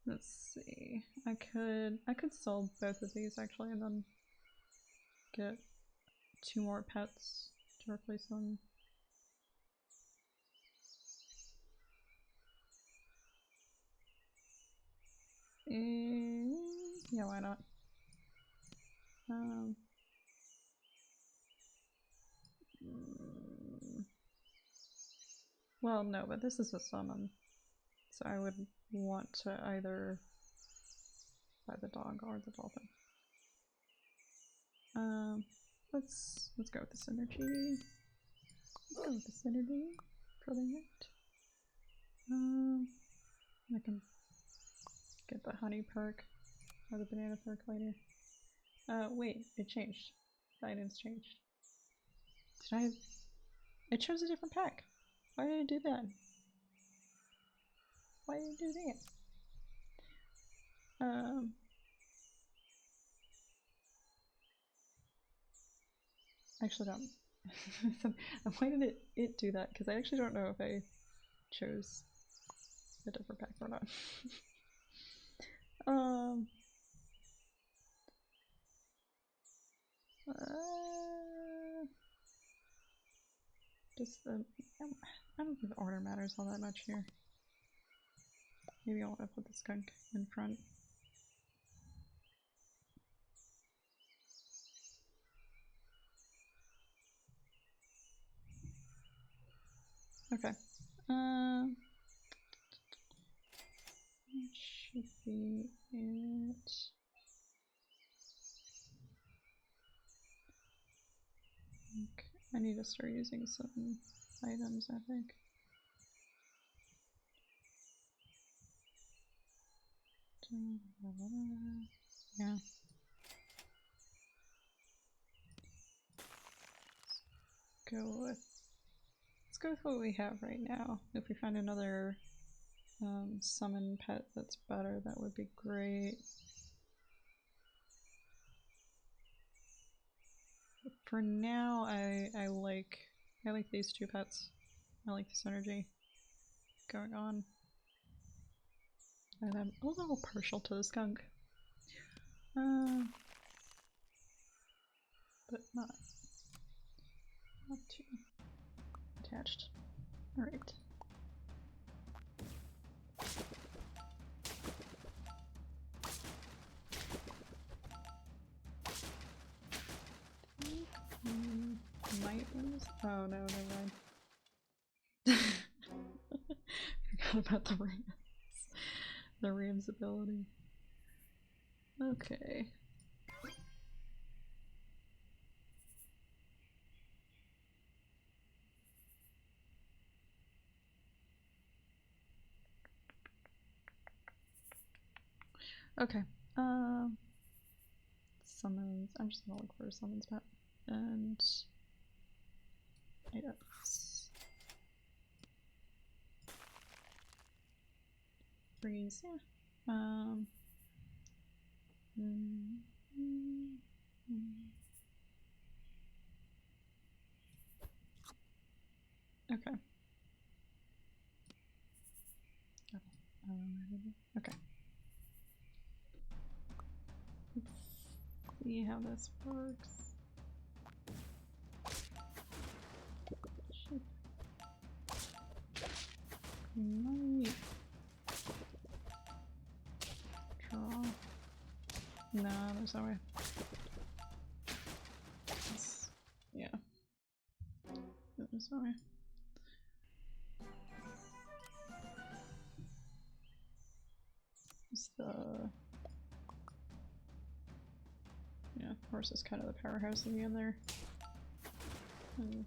Speaker 1: Let's see. I could sell both of these actually, and then get 2 more pets to replace them. Yeah, why not? Well, no, but this is a summon, so I would want to either buy the dog or the dolphin. Let's go with the synergy. Let's go with the synergy for the night. I can get the honey perk or the banana perk later. Wait, it changed. The items changed. It chose a different pack. Why did it do that? Why did it do that? Actually don't. Why did it do that? Because I actually don't know if I chose a different pack or not. Just the... I don't think the order matters all that much here. Maybe I'll put the skunk in front. Okay. That should be it. Okay. I need to start using some items, I think. Yeah. Let's go with what we have right now. If we find another summon pet that's better, that would be great. But for now, I like these two pets. I like this energy going on. And I'm a little partial to the skunk. But not too attached. Alright. Might lose? Oh no, never mind. Forgot about the rams. The rams ability. Okay. Okay. Summons. I'm just gonna look for a summons map. And items. Freeze, yeah. Okay. Okay. Let's see how this works. Shoot. Might draw. No, there's no way. Yeah. There's no way. It's the... Yeah, horse is kind of the powerhouse in the end there. Yeah.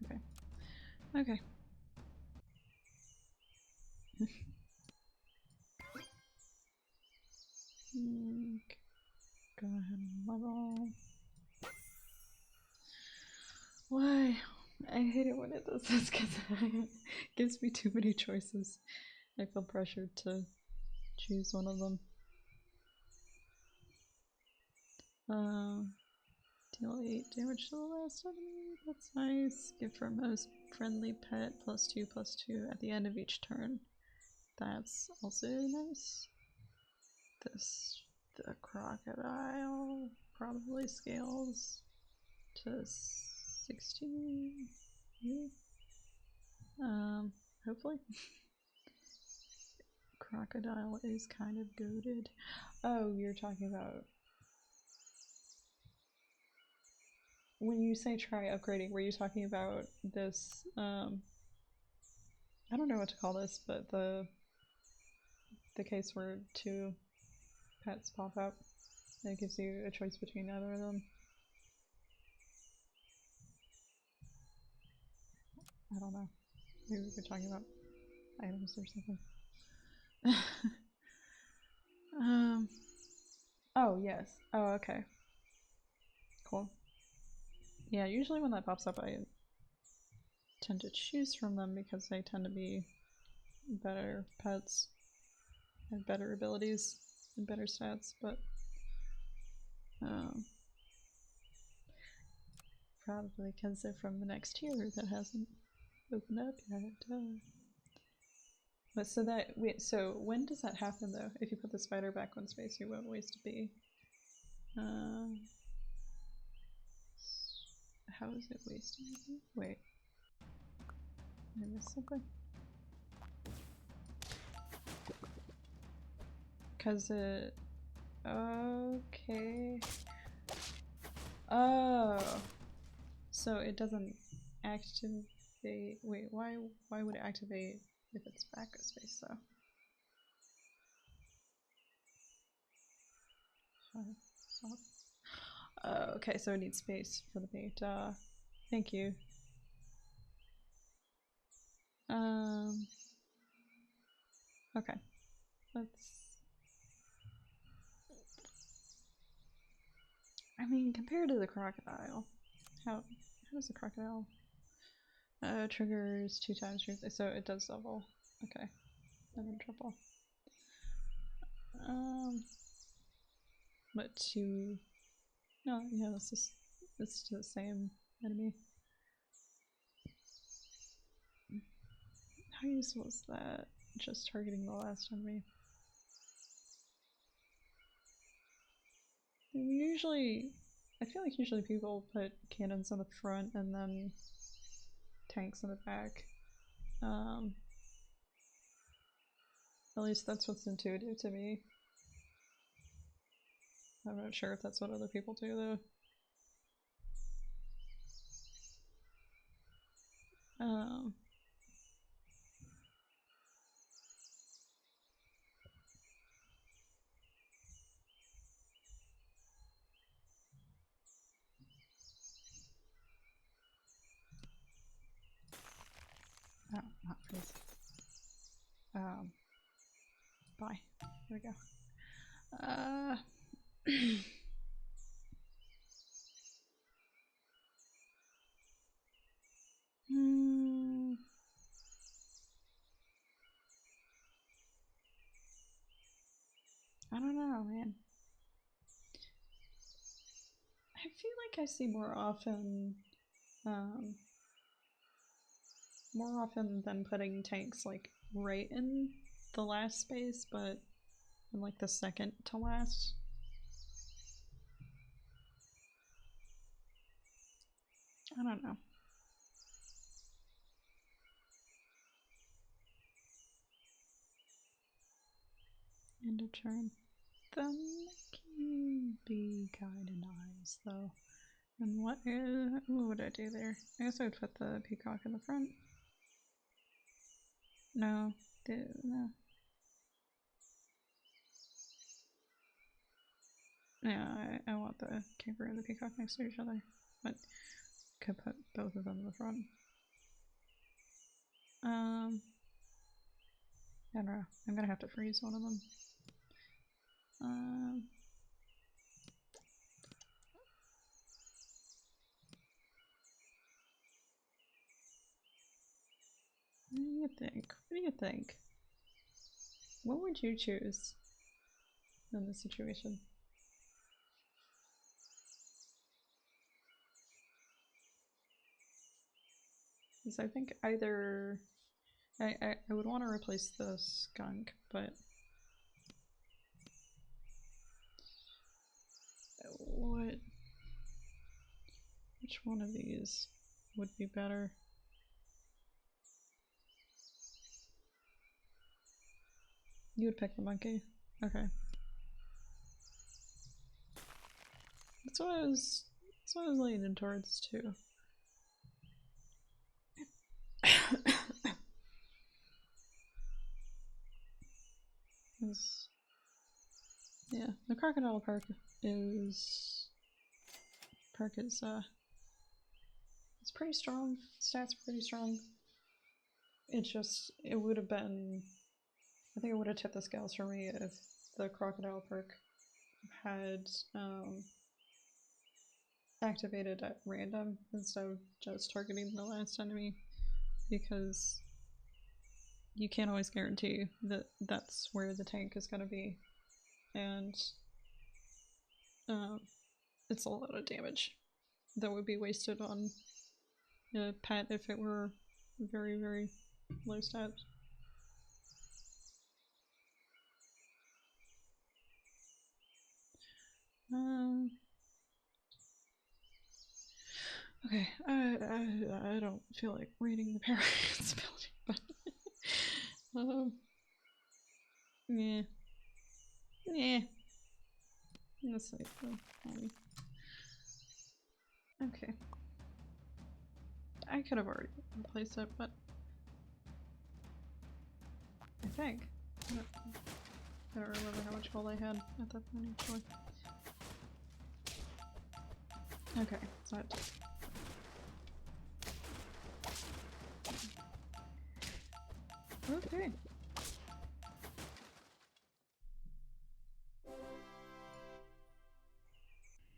Speaker 1: Okay. Okay. Go ahead and level. Why? I hate it when it does this because it gives me too many choices. I feel pressured to choose one of them. Deal 8 damage to the last enemy. That's nice. Give for most friendly pet +2/+2 at the end of each turn. That's also nice. The crocodile probably scales to 16. Hopefully. Crocodile is kind of goated. Oh, you're talking about when you say try upgrading, were you talking about this I don't know what to call this, but the case where two pets pop up and it gives you a choice between either of them? I don't know. Maybe we were talking about items or something. Oh yes. Oh, okay. Cool. Yeah, usually when that pops up I tend to choose from them because they tend to be better pets, have better abilities and better stats, but probably because they're from the next tier that hasn't opened up yet. But so that so when does that happen though? If you put the spider back on space, you won't waste a bee. How is it wasting a bee? Wait, did I miss something? Cause it. Okay. Oh. So it doesn't activate. Wait, why would it activate if it's back of space though? Okay, so I need space for the bait. Thank you. Okay. Let's... I mean, compared to the crocodile, how does the crocodile... triggers 2 times, so it does double. Okay. I'm in trouble. But to... No, yeah, it's the same enemy. How useful is that? Just targeting the last enemy. Usually, I feel like usually people put cannons on the front and then tanks in the back. At least that's what's intuitive to me. I'm not sure if that's what other people do though. Oh, not freeze. Bye. There we go. I don't know, man. I feel like I see more often than putting tanks like right in the last space, but in like the second to last. I don't know. End of turn. Then can be kinda nice though. And what would I do there? I guess I would put the peacock in the front. No. No. Yeah, I want the kangaroo and the peacock next to each other. But could put both of them in the front. I don't know. I'm gonna have to freeze one of them. What do you think? What do you think? What would you choose in this situation? Because I think either I would want to replace the skunk, but which one of these would be better? You would pick the monkey. Okay. That's what I was leaning towards too. Yeah, the crocodile park is it's pretty strong. Stats pretty strong. It would have been, I think it would have tipped the scales for me if the crocodile perk had activated at random instead of just targeting the last enemy, because you can't always guarantee that that's where the tank is going to be, and it's a lot of damage that would be wasted on a pet if it were very, very low stats. Okay, I don't feel like reading the parent's ability, but yeah. Let's see. Okay. I could have already replaced it, but I think. I don't remember how much gold I had at that point actually. Okay, so it okay.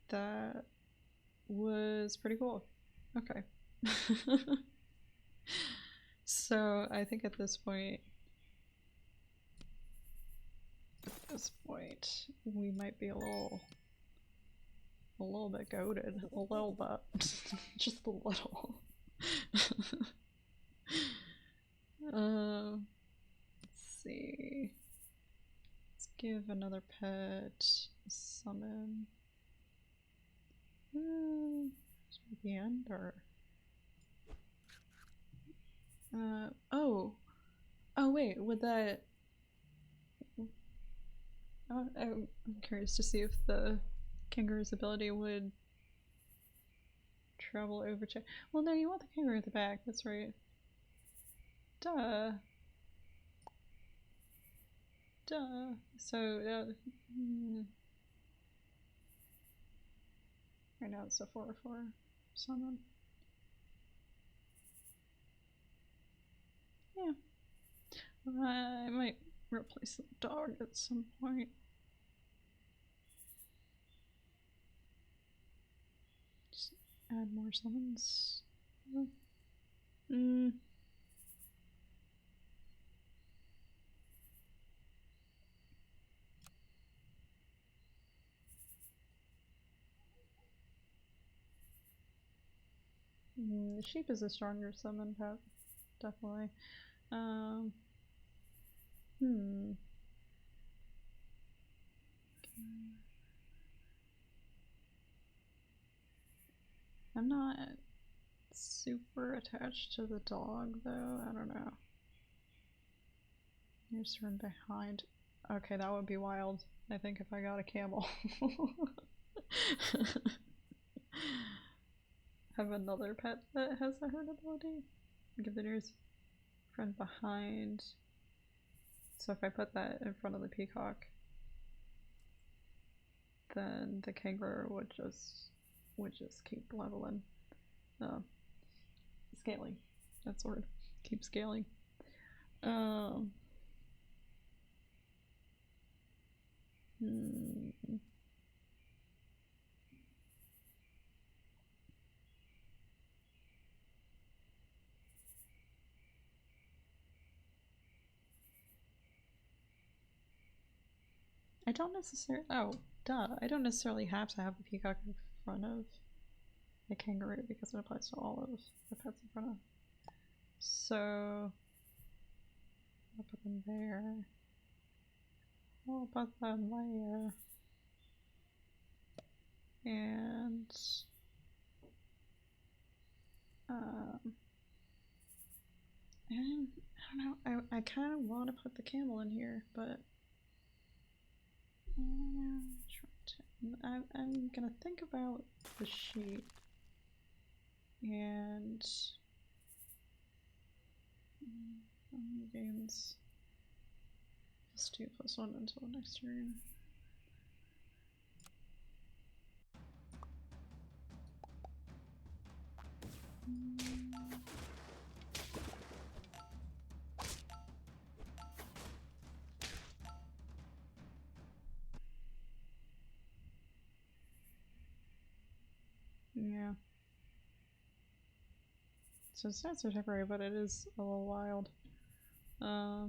Speaker 1: That was pretty cool. Okay. So I think at this point we might be a little bit goated. A little bit. Just a little. Let's see. Let's give another pet a summon. The end or oh wait, would that I'm curious to see if the kangaroo's ability would travel over to. Well, no, you want the kangaroo at the back. That's right. Duh. Duh. So right now it's a 4/4 summon. Yeah. I might replace the dog at some point. Just add more summons. The sheep is a stronger summon pet, definitely. I'm not super attached to the dog though, I don't know. You're run behind. Okay, that would be wild, I think, if I got a camel. Have another pet that has a herd ability? Give the nearest friend behind. So if I put that in front of the peacock, then the kangaroo would just keep leveling. Scaling. That's the word. Keep scaling. I don't necessarily. Oh, duh. I don't necessarily have to have the peacock in front of the kangaroo because it applies to all of the pets in front of. So I'll put them there. I'll put them there. And and I don't know. I kind of want to put the camel in here, but I'm gonna think about the sheep and gains +2/+1 until next turn. Yeah. So it's not so temporary, but it is a little wild. I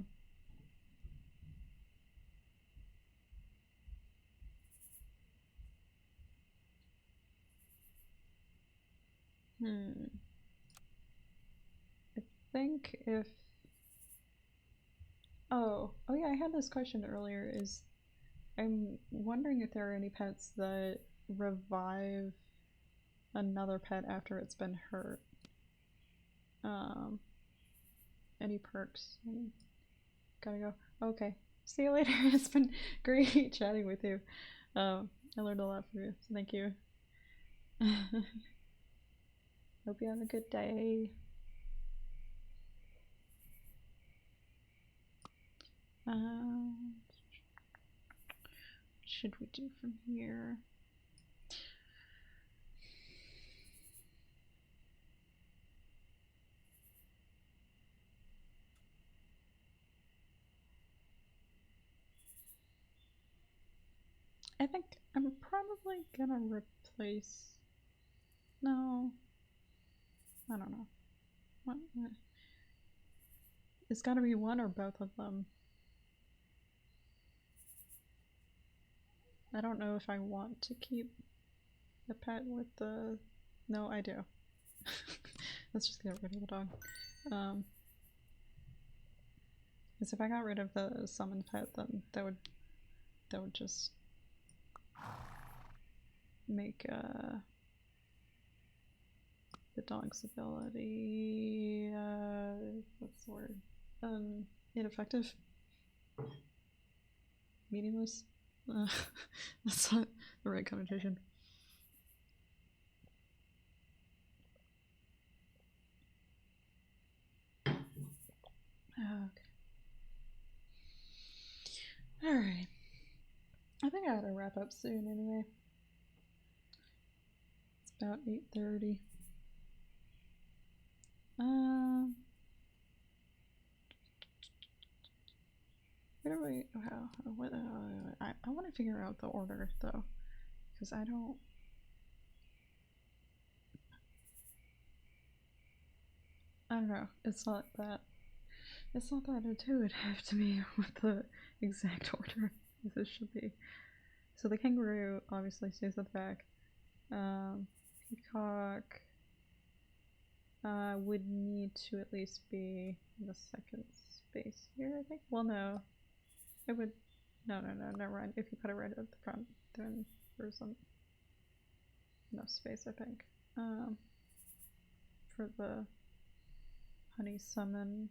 Speaker 1: think if... Oh yeah, I had this question earlier, I'm wondering if there are any pets that revive another pet after it's been hurt. Any perks? Gotta go. Okay. See you later. It's been great chatting with you. I learned a lot from you, so thank you. Hope you have a good day. What should we do from here? I think I'm probably gonna replace... No. I don't know. What? It's gotta be one or both of them. I don't know if I want to keep the pet with the... No, I do. Let's just get rid of the dog. Because if I got rid of the summoned pet, then that would just make the dog's ability what's the word? Ineffective? Meaningless? That's not the right connotation. Okay. Alright. I think I gotta wrap up soon anyway. It's about 8:30. Where do we... I want to figure out the order though, because I don't... I don't know. It's not that intuitive to me what the exact order this should be. So the kangaroo obviously stays at the back. Peacock would need to at least be in the second space here, I think. Well, no. It would... No, never mind. If you put it right at the front, then there isn't enough space, I think. For the honey summon.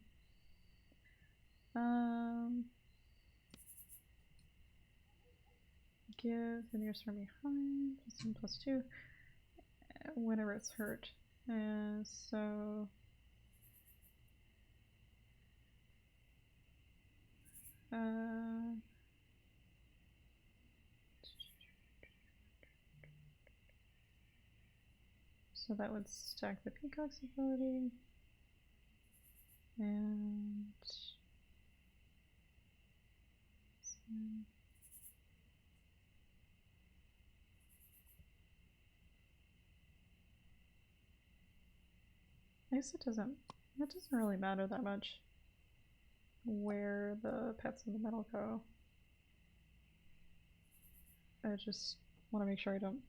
Speaker 1: Give the nearest from behind, +1/+2, whenever it's hurt. So so that would stack the peacock's ability, and I guess it doesn't really matter that much where the pets in the middle go. I just want to make sure I don't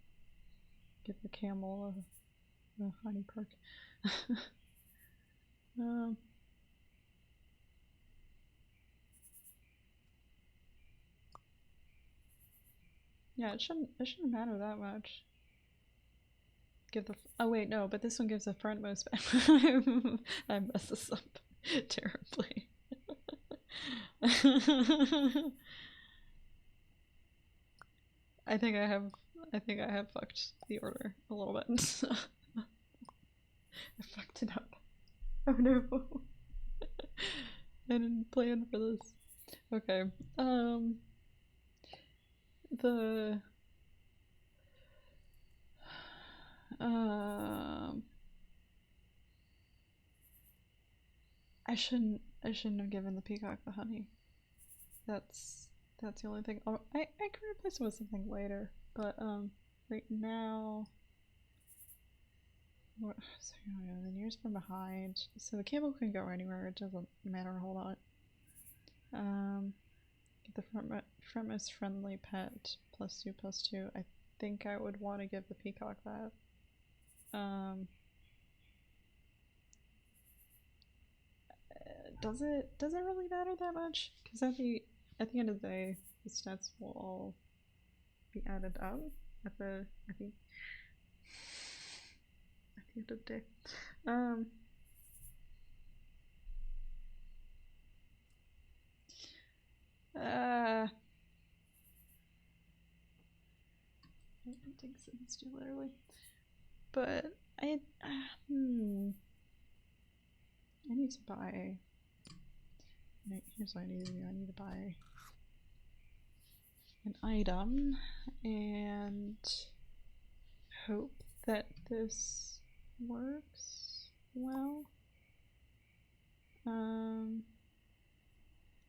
Speaker 1: give the camel a honey perk. Yeah, it shouldn't matter that much. Give the... Oh wait, no, but this one gives the frontmost back. I messed this up terribly. I think I have fucked the order a little bit. I fucked it up. Oh no. I didn't plan for this. Okay. I shouldn't have given the peacock the honey. That's the only thing. Oh, I can replace it with something later, but right now, what? So the nearest from behind. So the camel can go anywhere. It doesn't matter a whole lot. Get the frontmost friendly pet +2/+2. I think I would want to give the peacock that. Does it really matter that much? Because at the end of the day, the stats will all be added up at the end of the day. It takes sense too literally, but I need to buy. Here's what I need to do. I need to buy an item and hope that this works well.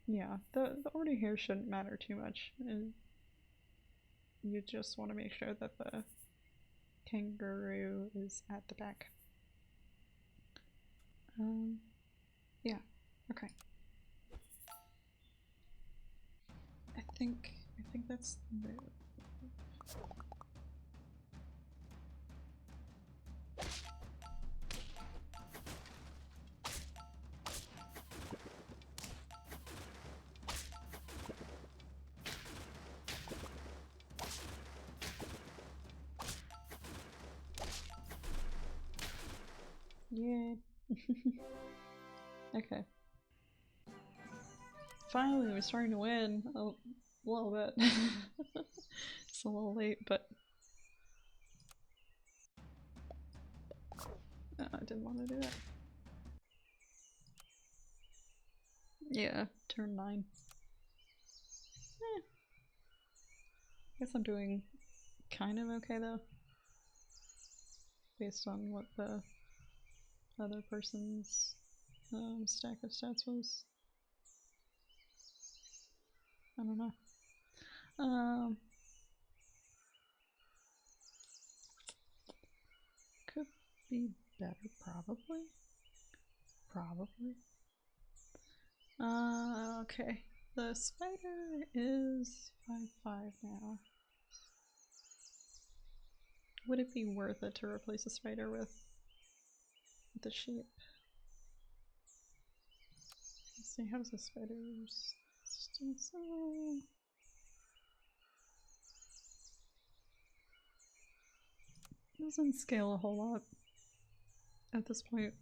Speaker 1: Yeah, the order here shouldn't matter too much. you just want to make sure that the kangaroo is at the back. Yeah, okay. I think that's the move. Yeah. Okay. Finally, we're starting to win a little bit. It's a little late, but I didn't want to do that. Yeah, turn 9. Guess I'm doing kind of okay though, based on what the other person's stack of stats was. I don't know. Could be better, probably. Okay. The spider is 5/5 now. Would it be worth it to replace the spider with the sheep? Let's see, how's the spider's distance? Doesn't scale a whole lot at this point.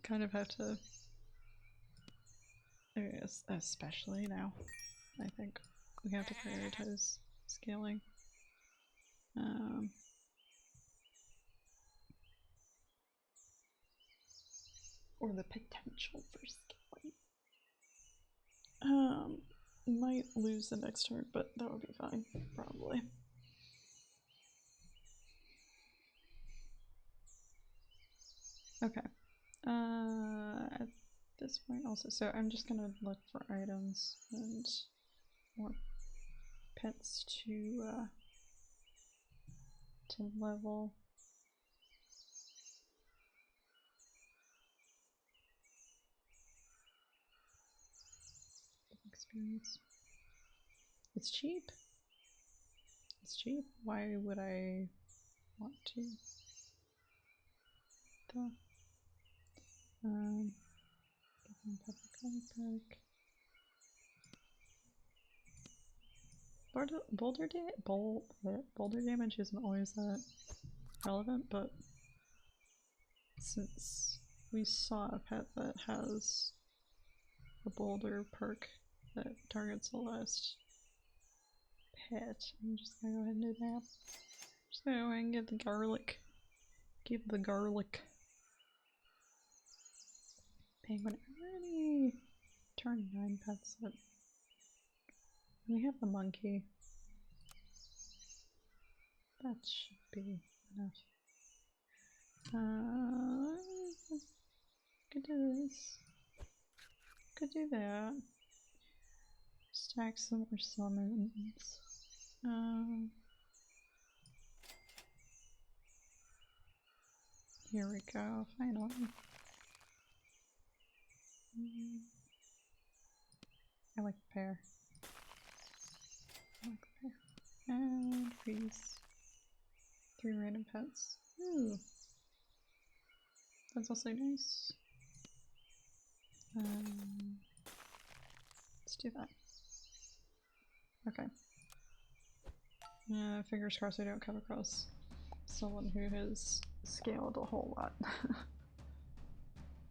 Speaker 1: Kind of have to, especially now, I think we have to prioritize scaling. Or the potential for scaling. Might lose the next turn, but that would be fine, probably. Okay. At this point also, so I'm just gonna look for items and more pets to level. Experience. It's cheap. It's cheap. Why would I want to? Though. Boulder damage isn't always that relevant, but since we saw a pet that has a boulder perk that targets the last pet, I'm just gonna go ahead and do that. Just gonna go ahead and get the garlic. Give the garlic. Penguin. Are there any turn 9 pets that we have? The monkey. That should be enough. Could do this. Could do that. Stack some more summons. Here we go, finally. I like the pair. And freeze. 3 random pets. Ooh. That's also nice. Let's do that. Okay. Fingers crossed I don't come across someone who has scaled a whole lot.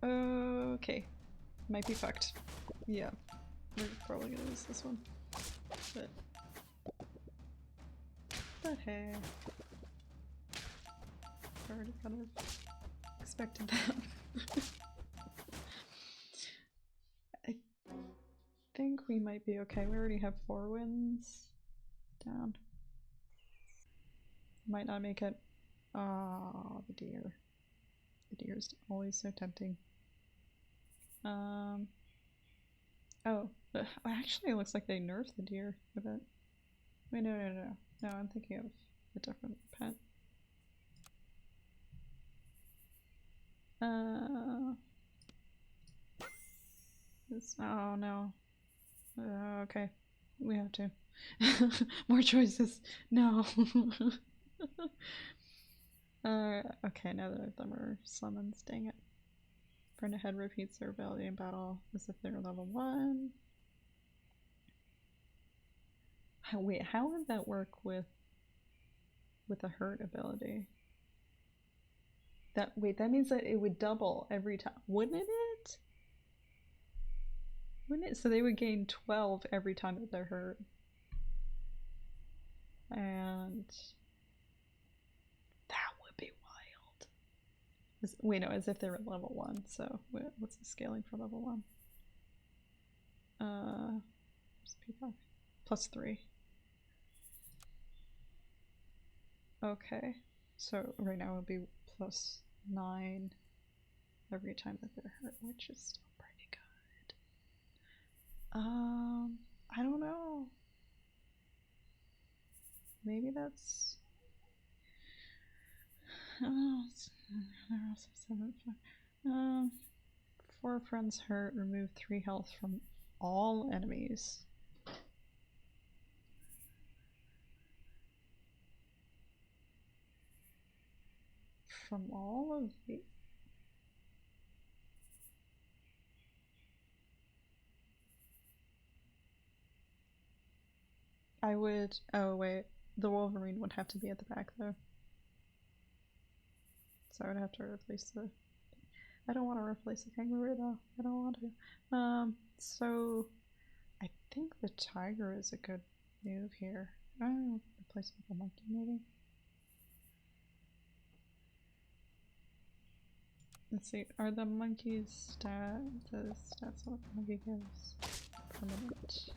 Speaker 1: Okay. Might be fucked. Yeah. We're probably gonna lose this one. But hey. I already kind of expected that. I think we might be okay. We already have 4 wins down. Might not make it. Ah, the deer. The deer is always so tempting. Oh, actually it looks like they nerfed the deer a bit. Wait, no. No, I'm thinking of a different pet. Oh no. Okay. We have to. More choices. No. Okay, neither of them are summons, dang it. Friend ahead repeats their ability in battle as if they're level 1. Wait, how would that work with a hurt ability? Wait, that means that it would double every time, wouldn't it? Wouldn't it? So they would gain 12 every time that they're hurt. And that would be wild. Wait, no, as if they were level 1. So what's the scaling for level 1? Peacock. +3. Okay. So right now it would be +9 every time that they're hurt, which is still pretty good. I don't know. Maybe that's... Oh, 4 friends hurt, remove 3 health from all enemies. From all of the... I would... Oh wait, the Wolverine would have to be at the back though. So I would have to replace the... I don't want to replace the kangaroo though. I don't want to. So I think the tiger is a good move here. I don't know, replace it with a monkey maybe. Let's see, are the monkeys stats? That's what the monkey gives. Permanent.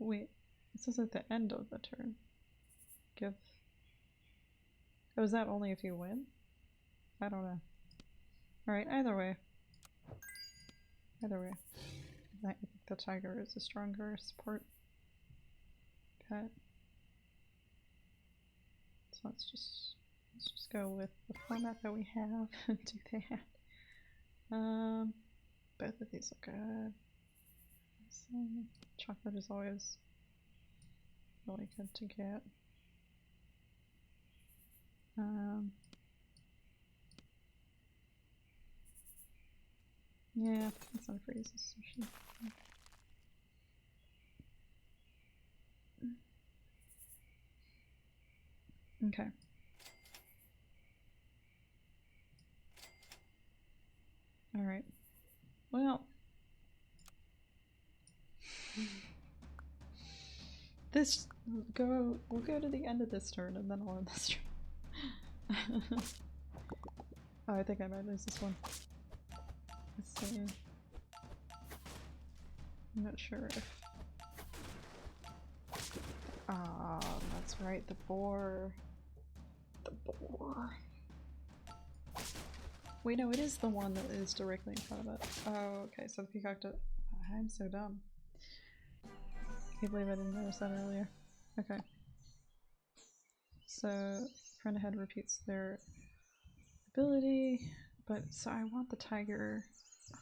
Speaker 1: Wait, this is at the end of the turn. Give. Oh, is that only if you win? I don't know. Alright, either way. Either way. I think the tiger is a stronger support pet. So let's just go with the format that we have and do that. Both of these are good. Chocolate is always really good to get. Yeah, it's unfreezes. Okay. Alright. Well. We'll go to the end of this turn and then I'll end this turn. Oh, I think I might lose this one. Let's see. I'm not sure if... Ah, that's right, the boar. The boar. Wait, no, it is the one that is directly in front of it. Oh, okay, so the peacock does... I'm so dumb. I can't believe I didn't notice that earlier. Okay. So, friend ahead repeats their ability, but so I want the tiger. I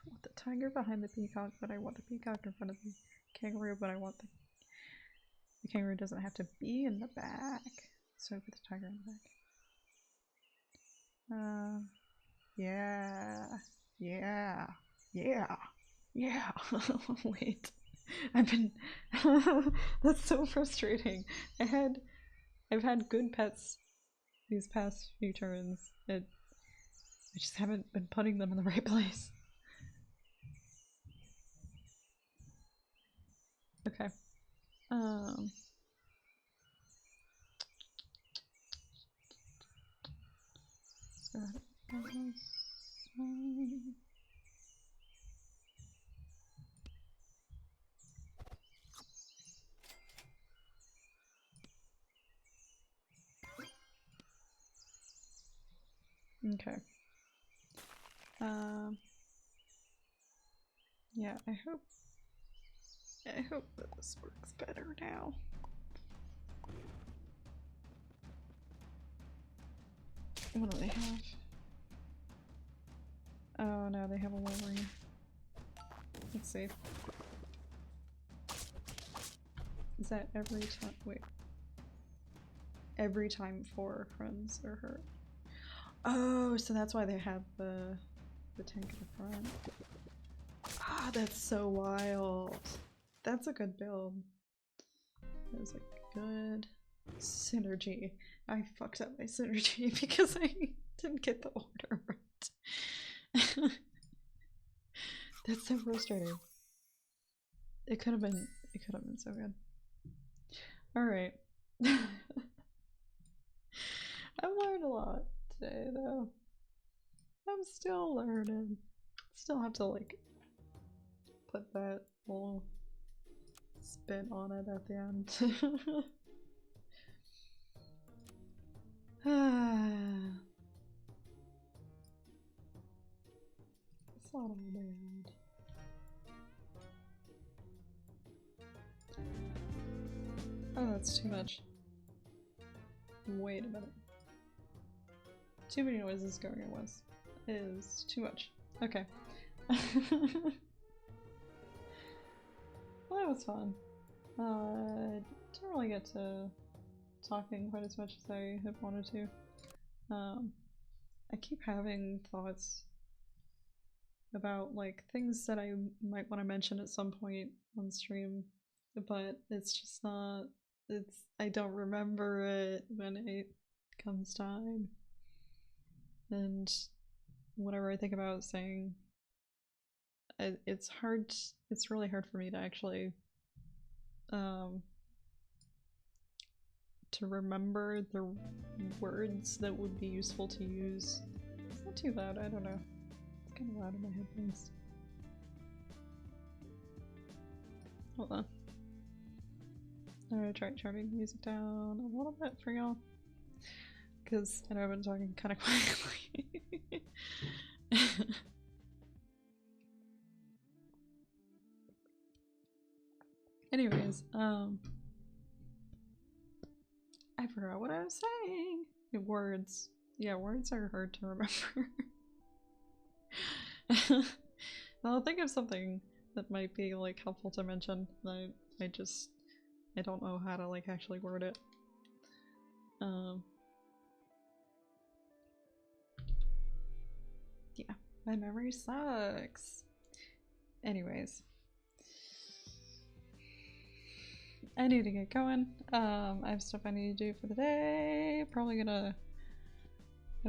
Speaker 1: want the tiger behind the peacock, but I want the peacock in front of the kangaroo, but I want the kangaroo doesn't have to be in the back. So I put the tiger in the back. Yeah. Yeah. Yeah. Yeah. Wait. I've been that's so frustrating. I've had good pets these past few turns. I just haven't been putting them in the right place. Okay. Okay. Yeah, I hope that this works better now. What do they have? Oh no, they have a Wolverine. Let's see. Is that every time? Wait. Every time 4 friends are hurt. Oh, so that's why they have the tank at the front. Ah, that's so wild. That's a good build. That was a good synergy. I fucked up my synergy because I didn't get the order right. That's so frustrating. It could have been so good. Alright. I've learned a lot today though. I'm still learning. Still have to like put that little spin on it at the end. It's not all bad. Oh, that's too much. Wait a minute. Too many noises going at once is too much. Okay. Well, that was fun. Didn't really get to talking quite as much as I had wanted to. I keep having thoughts about like things that I might want to mention at some point on stream, but it's just not. I don't remember it when it comes time, and whenever I think about saying, it's hard. It's really hard for me to actually to remember the words that would be useful to use. It's not too loud, I don't know. It's kind of loud in my headphones. Hold on. I'm gonna try turning the music down a little bit for y'all. Because I know I've been talking kind of quietly. Anyways, I forgot what I was saying. Words. Yeah, words are hard to remember. I'll think of something that might be like helpful to mention. I don't know how to like actually word it. Yeah, my memory sucks. Anyways. I need to get going. I have stuff I need to do for the day. Probably gonna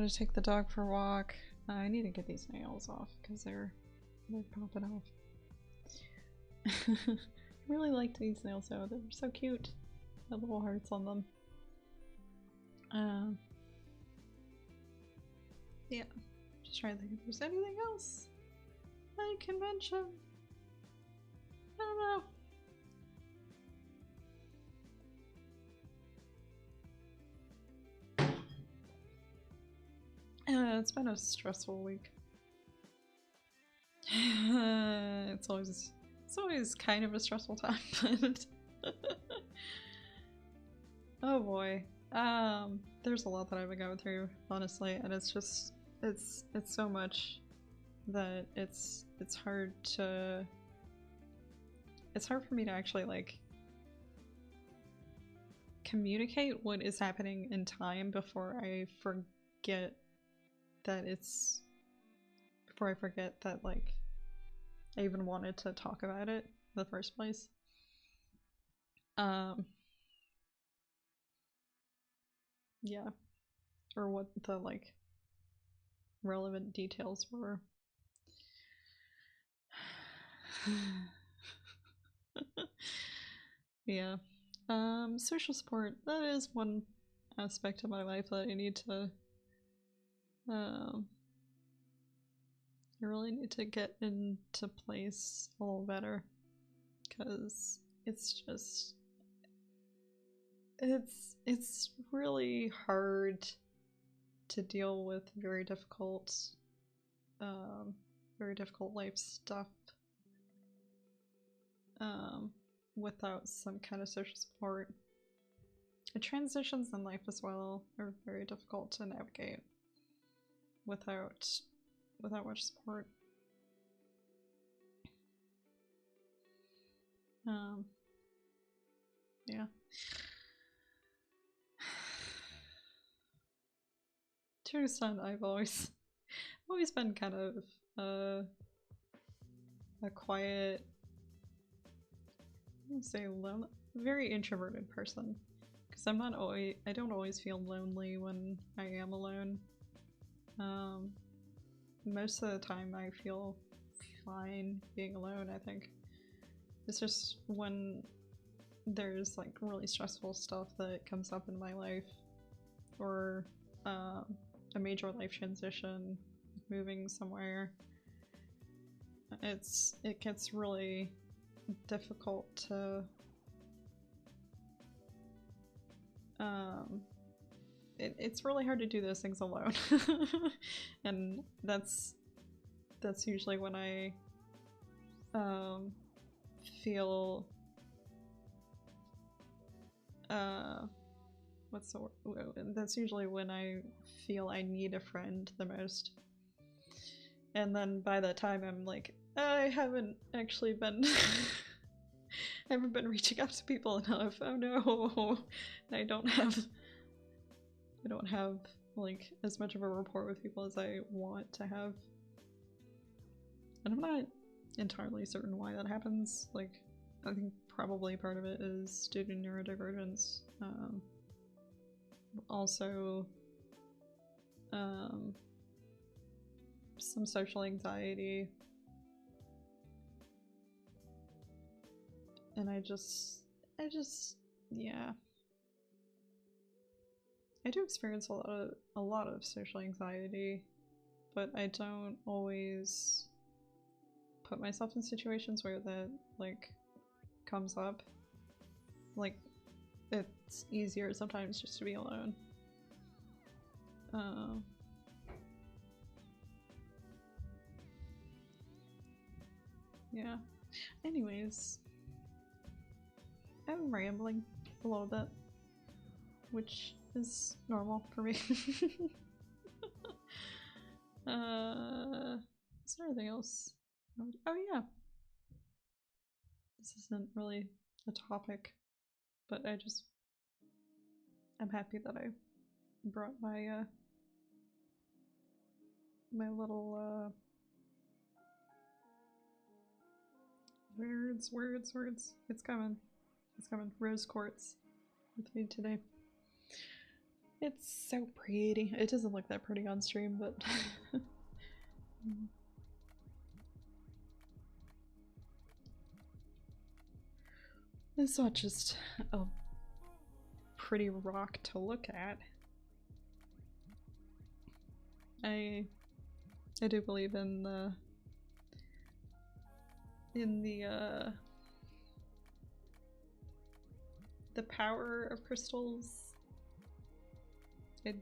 Speaker 1: take the dog for a walk. I need to get these nails off because they're popping off. I really liked these nails though. They're so cute. Got little hearts on them. Yeah. Just trying to think if there's anything else I can mention. I don't know. It's been a stressful week. It's always kind of a stressful time, but oh boy. There's a lot that I've been going through, honestly, and it's so much that it's hard for me to actually like communicate what is happening in time before I forget that like I even wanted to talk about it in the first place. Yeah. Or what the like relevant details were. Yeah. Social support, that is one aspect of my life that I need to I really need to get into place a little better, because it's really hard to deal with very difficult very difficult life stuff without some kind of social support. The transitions in life as well are very difficult to navigate without much support. Yeah. To an extent, I've always been kind of a quiet, I would say very introverted person, because I don't always feel lonely when I am alone. Most of the time I feel fine being alone, I think. It's just when there's like really stressful stuff that comes up in my life, or a major life transition, moving somewhere, it gets really difficult to it's really hard to do those things alone. And that's usually when I feel what's the word? That's usually when I feel I need a friend the most. And then by the time I'm like, I haven't actually been I haven't been reaching out to people enough. Oh no. I don't have like as much of a rapport with people as I want to have. And I'm not entirely certain why that happens. Like, I think probably part of it is student neurodivergence. Also, some social anxiety. And I just, yeah. I do experience a lot of social anxiety, but I don't always put myself in situations where that, like, comes up. Like, it's easier sometimes just to be alone. Yeah. Anyways, I'm rambling a little bit, which is normal for me. Is there anything else? Oh yeah. This isn't really a topic, but I'm happy that I brought my my little words. It's coming. Rose quartz with me today. It's so pretty. It doesn't look that pretty on stream, but it's not just a pretty rock to look at. I do believe in the power of crystals. I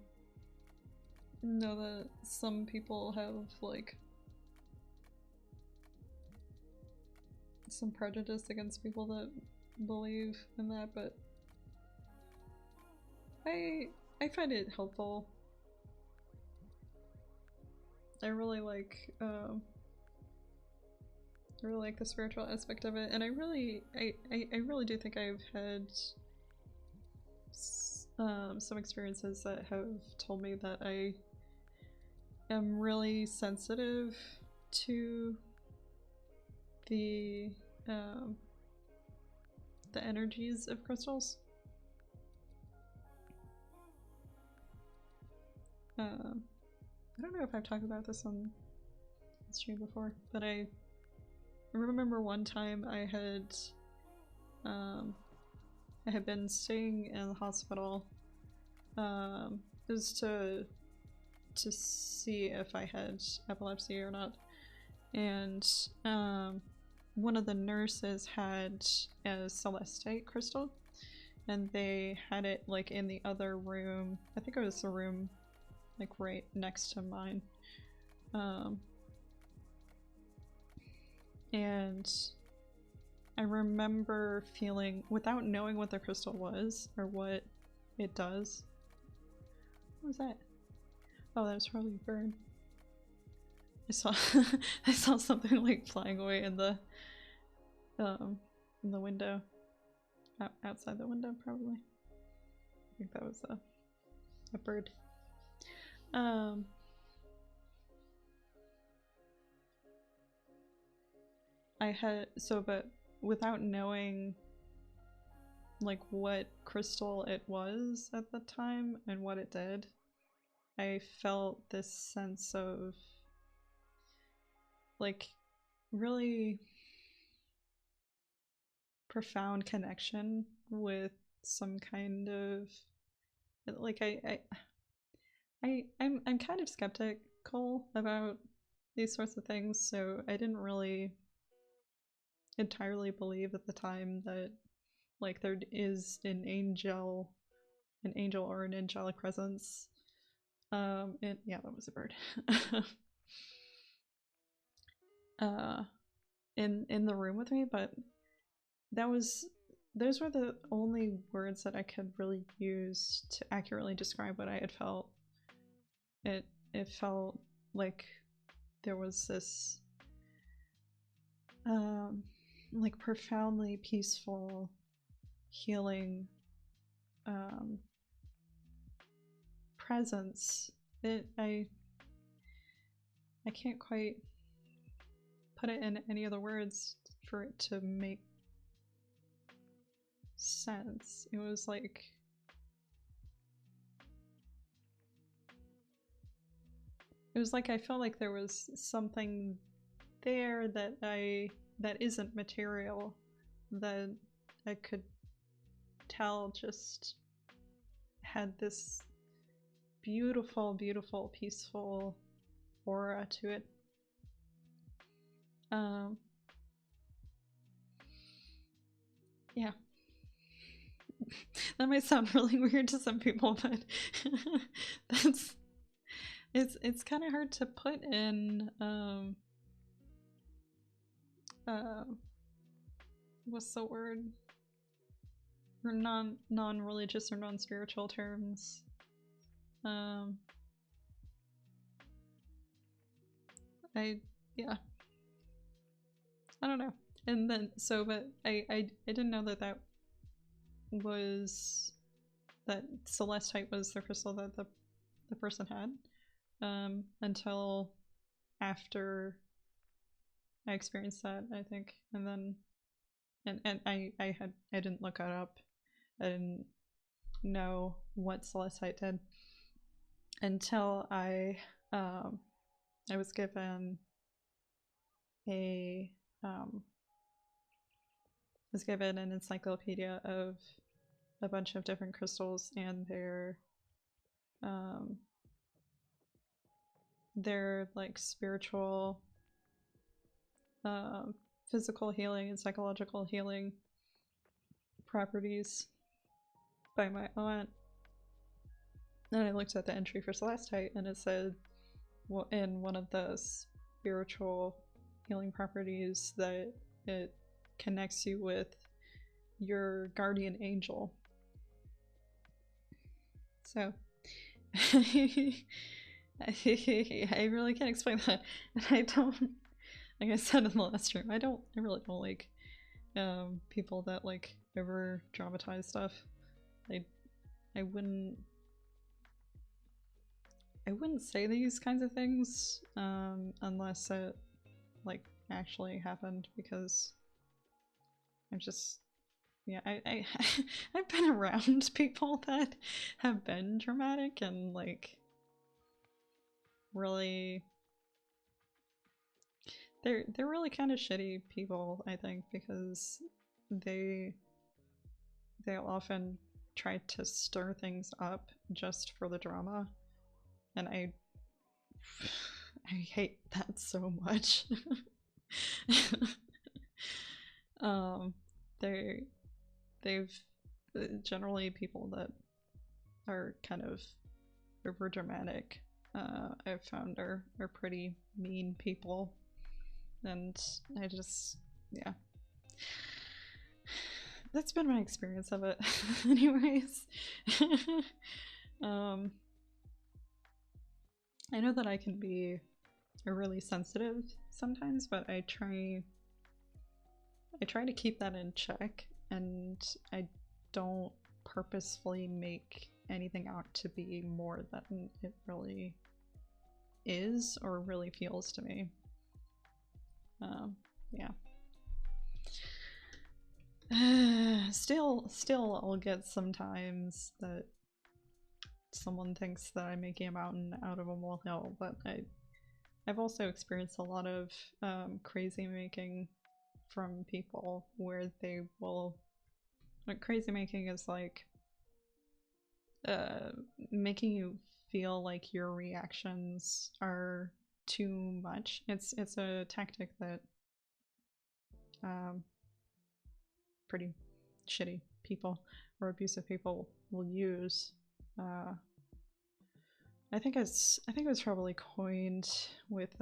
Speaker 1: know that some people have like some prejudice against people that believe in that, but I find it helpful. I really like the spiritual aspect of it, and I really do think I've had some experiences that have told me that I am really sensitive to the energies of crystals. I don't know if I've talked about this on stream before, but I remember one time I had been staying in the hospital. It was to see if I had epilepsy or not, and one of the nurses had a celestite crystal, and they had it like in the other room. I think it was the room like right next to mine. And I remember feeling, without knowing what the crystal was or what it does. What was that? Oh, that was probably a bird. I saw I saw something like flying away in the window. Outside the window, probably. I think that was a bird. But without knowing like what crystal it was at the time and what it did, I felt this sense of like really profound connection with some kind of like I'm kind of skeptical about these sorts of things, so I didn't really entirely believe at the time that like there is an angel or an angelic presence. And yeah, that was a bird. In the room with me, but those were the only words that I could really use to accurately describe what I had felt. It felt like there was this like profoundly peaceful, healing presence. I can't quite put it in any other words for it to make sense. It was like I felt like there was something there that isn't material, that I could tell just had this beautiful, beautiful, peaceful aura to it. Yeah. That might sound really weird to some people, but it's kind of hard to put in what's the word, or non-religious or non-spiritual terms. Yeah, I don't know. And then but I didn't know that celestite was the crystal that the person had until after I experienced that, I think. And then I didn't look it up. I didn't know what celestite did until I was given an encyclopedia of a bunch of different crystals and their like spiritual, physical healing and psychological healing properties by my aunt. And I looked at the entry for celestite, and it said, well, in one of the spiritual healing properties, that it connects you with your guardian angel. So I really can't explain that. And I don't, like I said in the last stream, I really don't like people that like over dramatize stuff. I wouldn't say these kinds of things unless it like actually happened, because I'm just, yeah, I've been around people that have been dramatic and like really, they're really kind of shitty people, I think, because they'll often try to stir things up just for the drama, and I hate that so much. They've generally people that are kind of over dramatic, I've found are pretty mean people. And I just, yeah. That's been my experience of it. Anyways. I know that I can be really sensitive sometimes, but I try to keep that in check, and I don't purposefully make anything out to be more than it really is or really feels to me. Yeah. Still I'll get sometimes that someone thinks that I'm making a mountain out of a molehill, but I've also experienced a lot of crazy making from people where they will, like, crazy making is like making you feel like your reactions are too much. It's a tactic that pretty shitty people or abusive people will use. I think it was probably coined with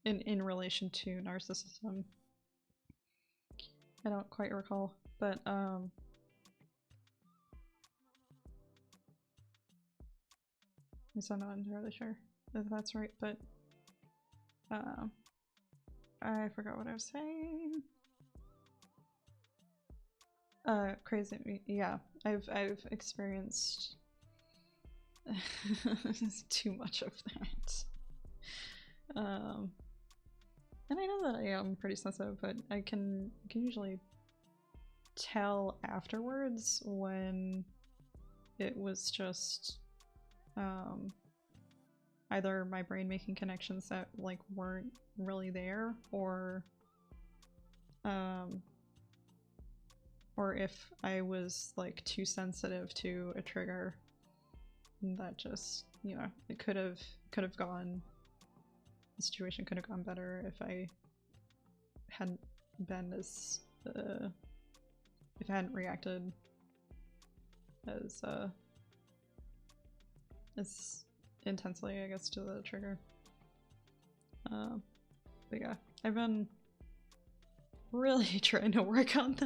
Speaker 1: in relation to narcissism. I don't quite recall, but I'm not entirely sure if that's right, but I forgot what I was saying. Crazy, yeah. I've experienced too much of that. And I know that I am pretty sensitive, but I can usually tell afterwards when it was just either my brain making connections that like weren't really there, or if I was like too sensitive to a trigger that just, you know, it could have gone, the situation could have gone better if I hadn't been as if I hadn't reacted as intensely, I guess, to the trigger. But yeah, I've been really trying to work on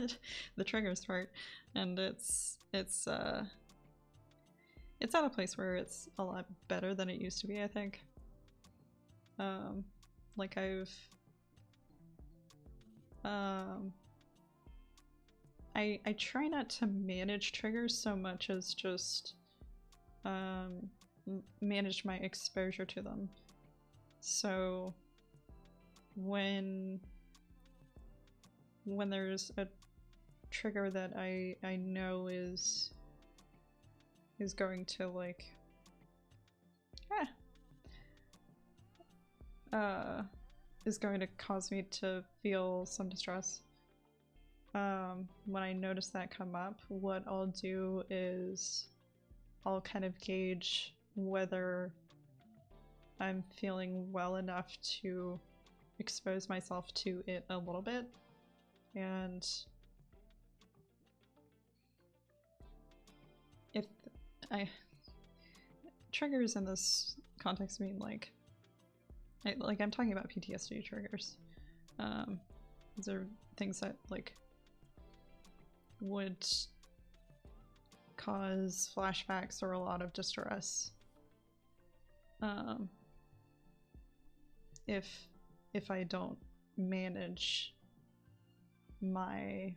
Speaker 1: the triggers part, and it's at a place where it's a lot better than it used to be, I think. Like I try not to manage triggers so much as just manage my exposure to them. So when there's a trigger that I know is going to like is going to cause me to feel some distress, when I notice that come up, what I'll do is I'll kind of gauge whether I'm feeling well enough to expose myself to it a little bit. And if triggers in this context mean like I'm talking about PTSD triggers. These are things that like would cause flashbacks or a lot of distress. If I don't manage my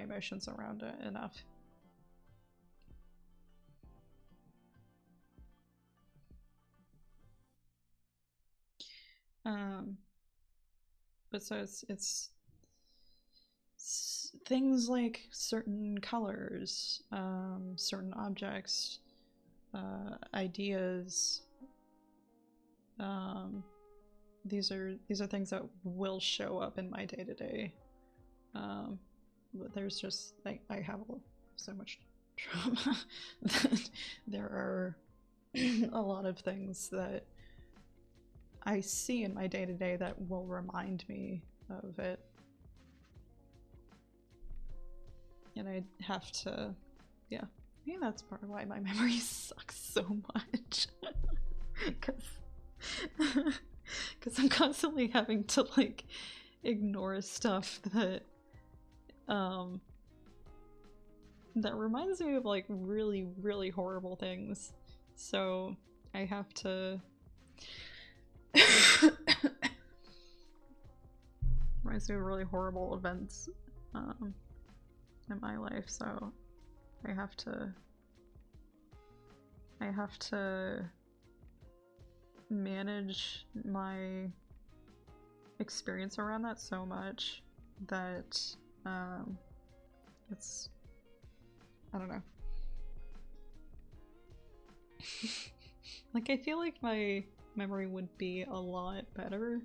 Speaker 1: emotions around it enough. But so it's things like certain colors, certain objects, ideas. These are things that will show up in my day-to-day. But there's just I have so much trauma that there are a lot of things that I see in my day-to-day that will remind me of it. And I have to, yeah, Maybe that's part of why my memory sucks so much. Because I'm constantly having to like ignore stuff that that reminds me of like really, really horrible things. So I have to reminds me of really horrible events in my life, so I have to manage my experience around that so much that it's, I don't know. Like, I feel like my memory would be a lot better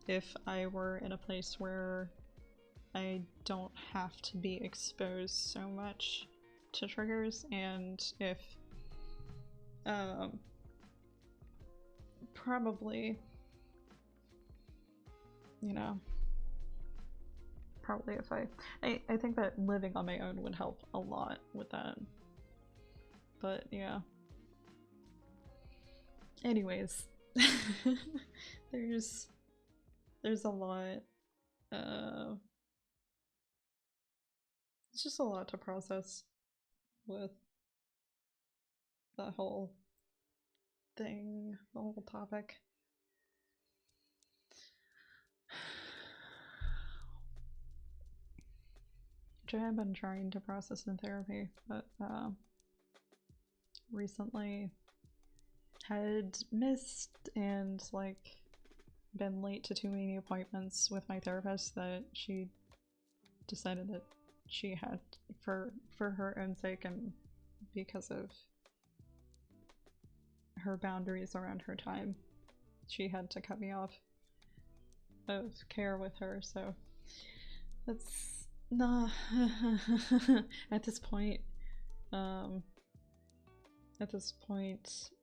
Speaker 1: if I were in a place where I don't have to be exposed so much to triggers, and if probably, you know, probably if I think that living on my own would help a lot with that. But yeah. Anyways, there's a lot, it's just a lot to process with the whole thing, the whole topic. Which I have been trying to process in therapy, but recently had missed and like been late to too many appointments with my therapist that she decided that she had, for her own sake and because of her boundaries around her time, she had to cut me off of care with her. So that's not at this point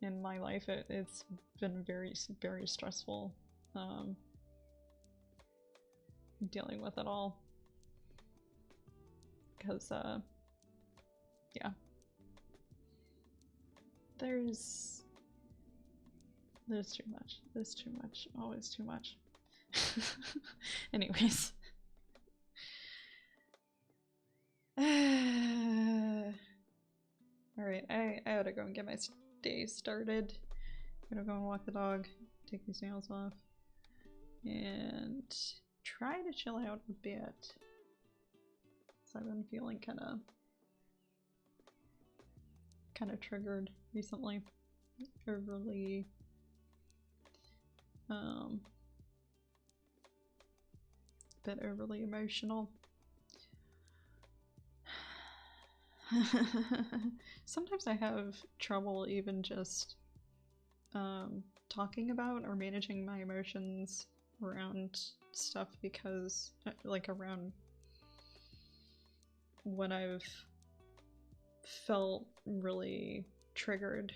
Speaker 1: in my life, it's been very, very stressful dealing with it all, because yeah, there's too much, always too much. Anyways. Alright, I ought to go and get my day started. I'm gonna go and walk the dog, take these nails off, and try to chill out a bit. So I've been feeling kinda triggered recently. Overly bit overly emotional. Sometimes I have trouble even just talking about or managing my emotions around stuff, because like around when I've felt really triggered,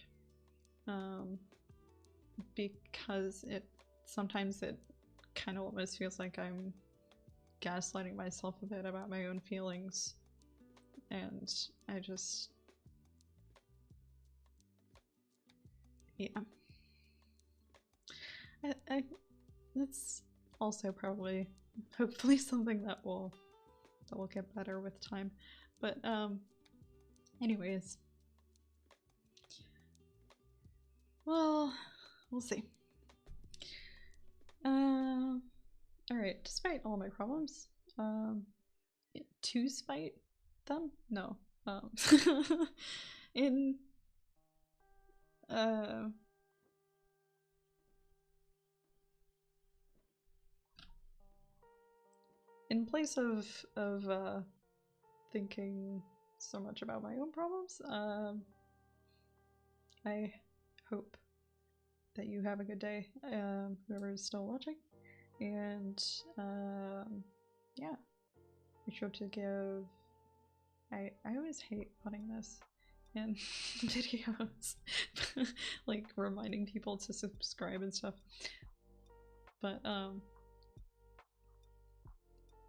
Speaker 1: because sometimes it kind of almost feels like I'm gaslighting myself a bit about my own feelings, and I just, yeah. That's also probably, hopefully, something that will get better with time. But anyways, well, we'll see. Alright, despite all my problems, to spite them? No. In place of thinking so much about my own problems, I hope that you have a good day, whoever is still watching, and yeah, be sure to give, I always hate putting this in videos, like reminding people to subscribe and stuff, but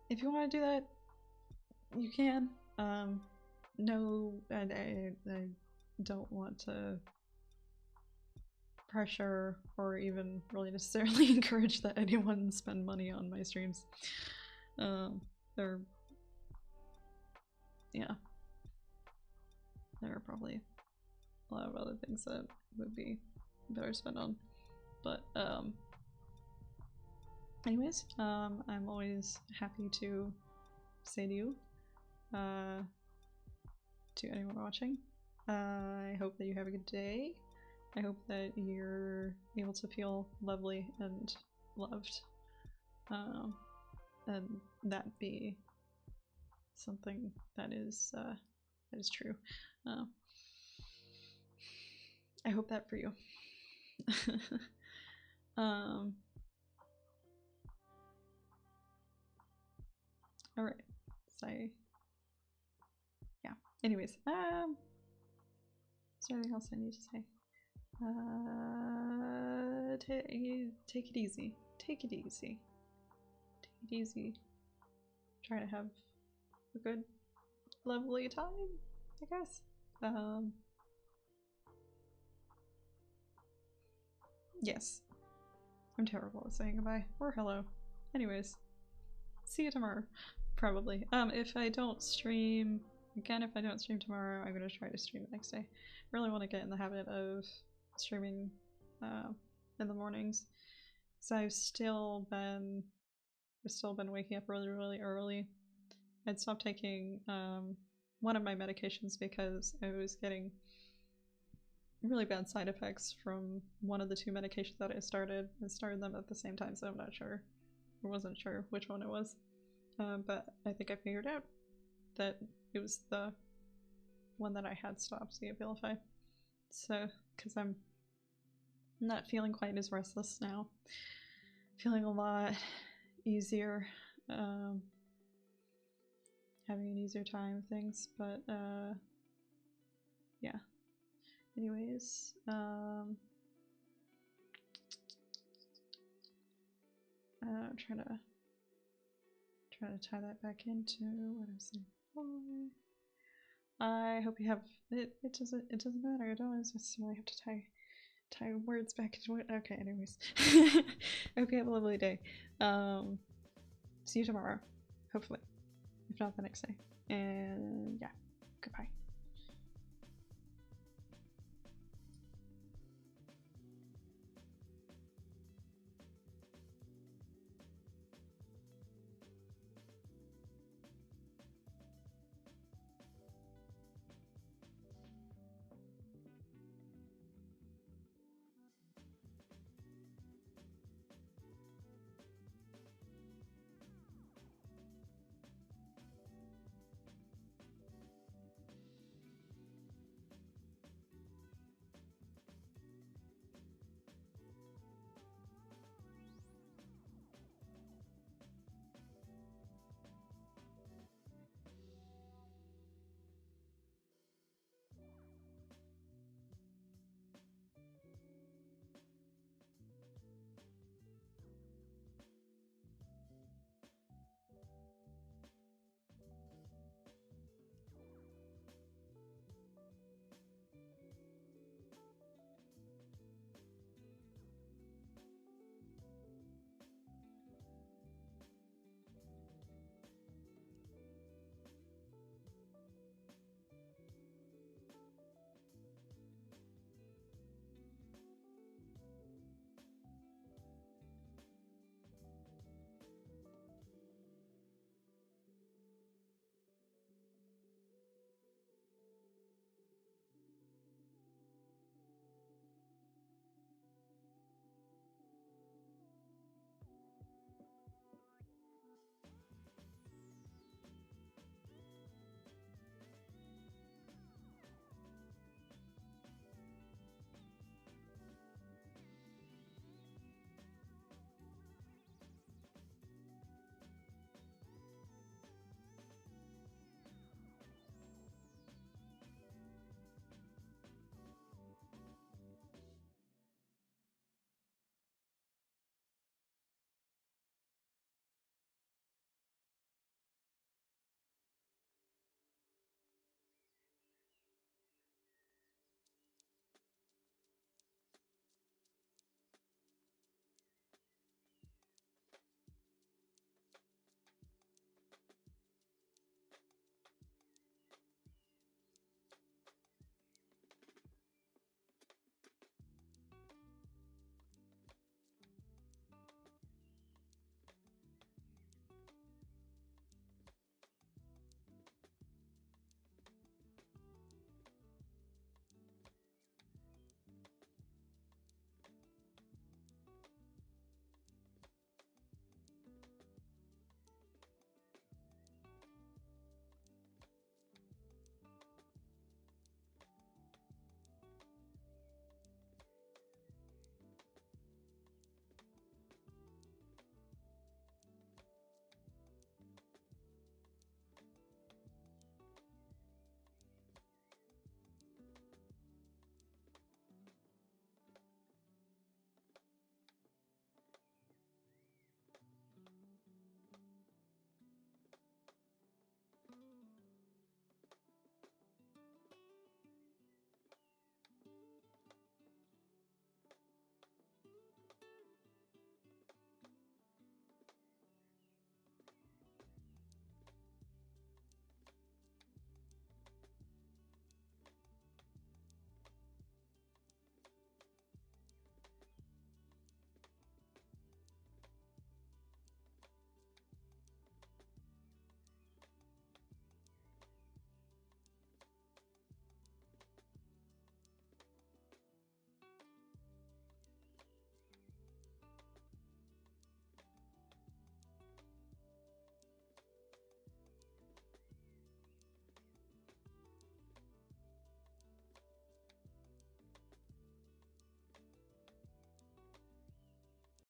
Speaker 1: if you want to do that, you can. no, I don't want to pressure or even really necessarily encourage that anyone spend money on my streams. They're, yeah, there are probably a lot of other things that would be better spent on, but anyways, I'm always happy to say to you, to anyone watching, I hope that you have a good day. I hope that you're able to feel lovely and loved, and that be something that is true. I hope that for you. All right. So, yeah. Anyways, is there anything else I need to say? Take it easy. Take it easy. Take it easy. Try to have a good, lovely time, I guess. Yes. I'm terrible at saying goodbye or hello. Anyways, see you tomorrow. Probably. If I don't stream again, if I don't stream tomorrow, I'm gonna try to stream the next day. I really want to get in the habit of streaming in the mornings. So I've still been waking up really early. I'd stopped taking one of my medications because I was getting really bad side effects from one of the two medications that I started. I started them at the same time, so I'm not sure. I wasn't sure which one it was. But I think I figured out that it was the one that I had stopped, the Abilify. So, because I'm not feeling quite as restless now. Feeling a lot easier. Having an easier time with things, but yeah. Anyways, I'm trying to tie that back into what I'm saying before. I hope you have it. It doesn't matter. I don't necessarily have to tie words back into it. Okay. Anyways, I hope you have a lovely day. See you tomorrow, hopefully, if not the next day. And yeah, goodbye.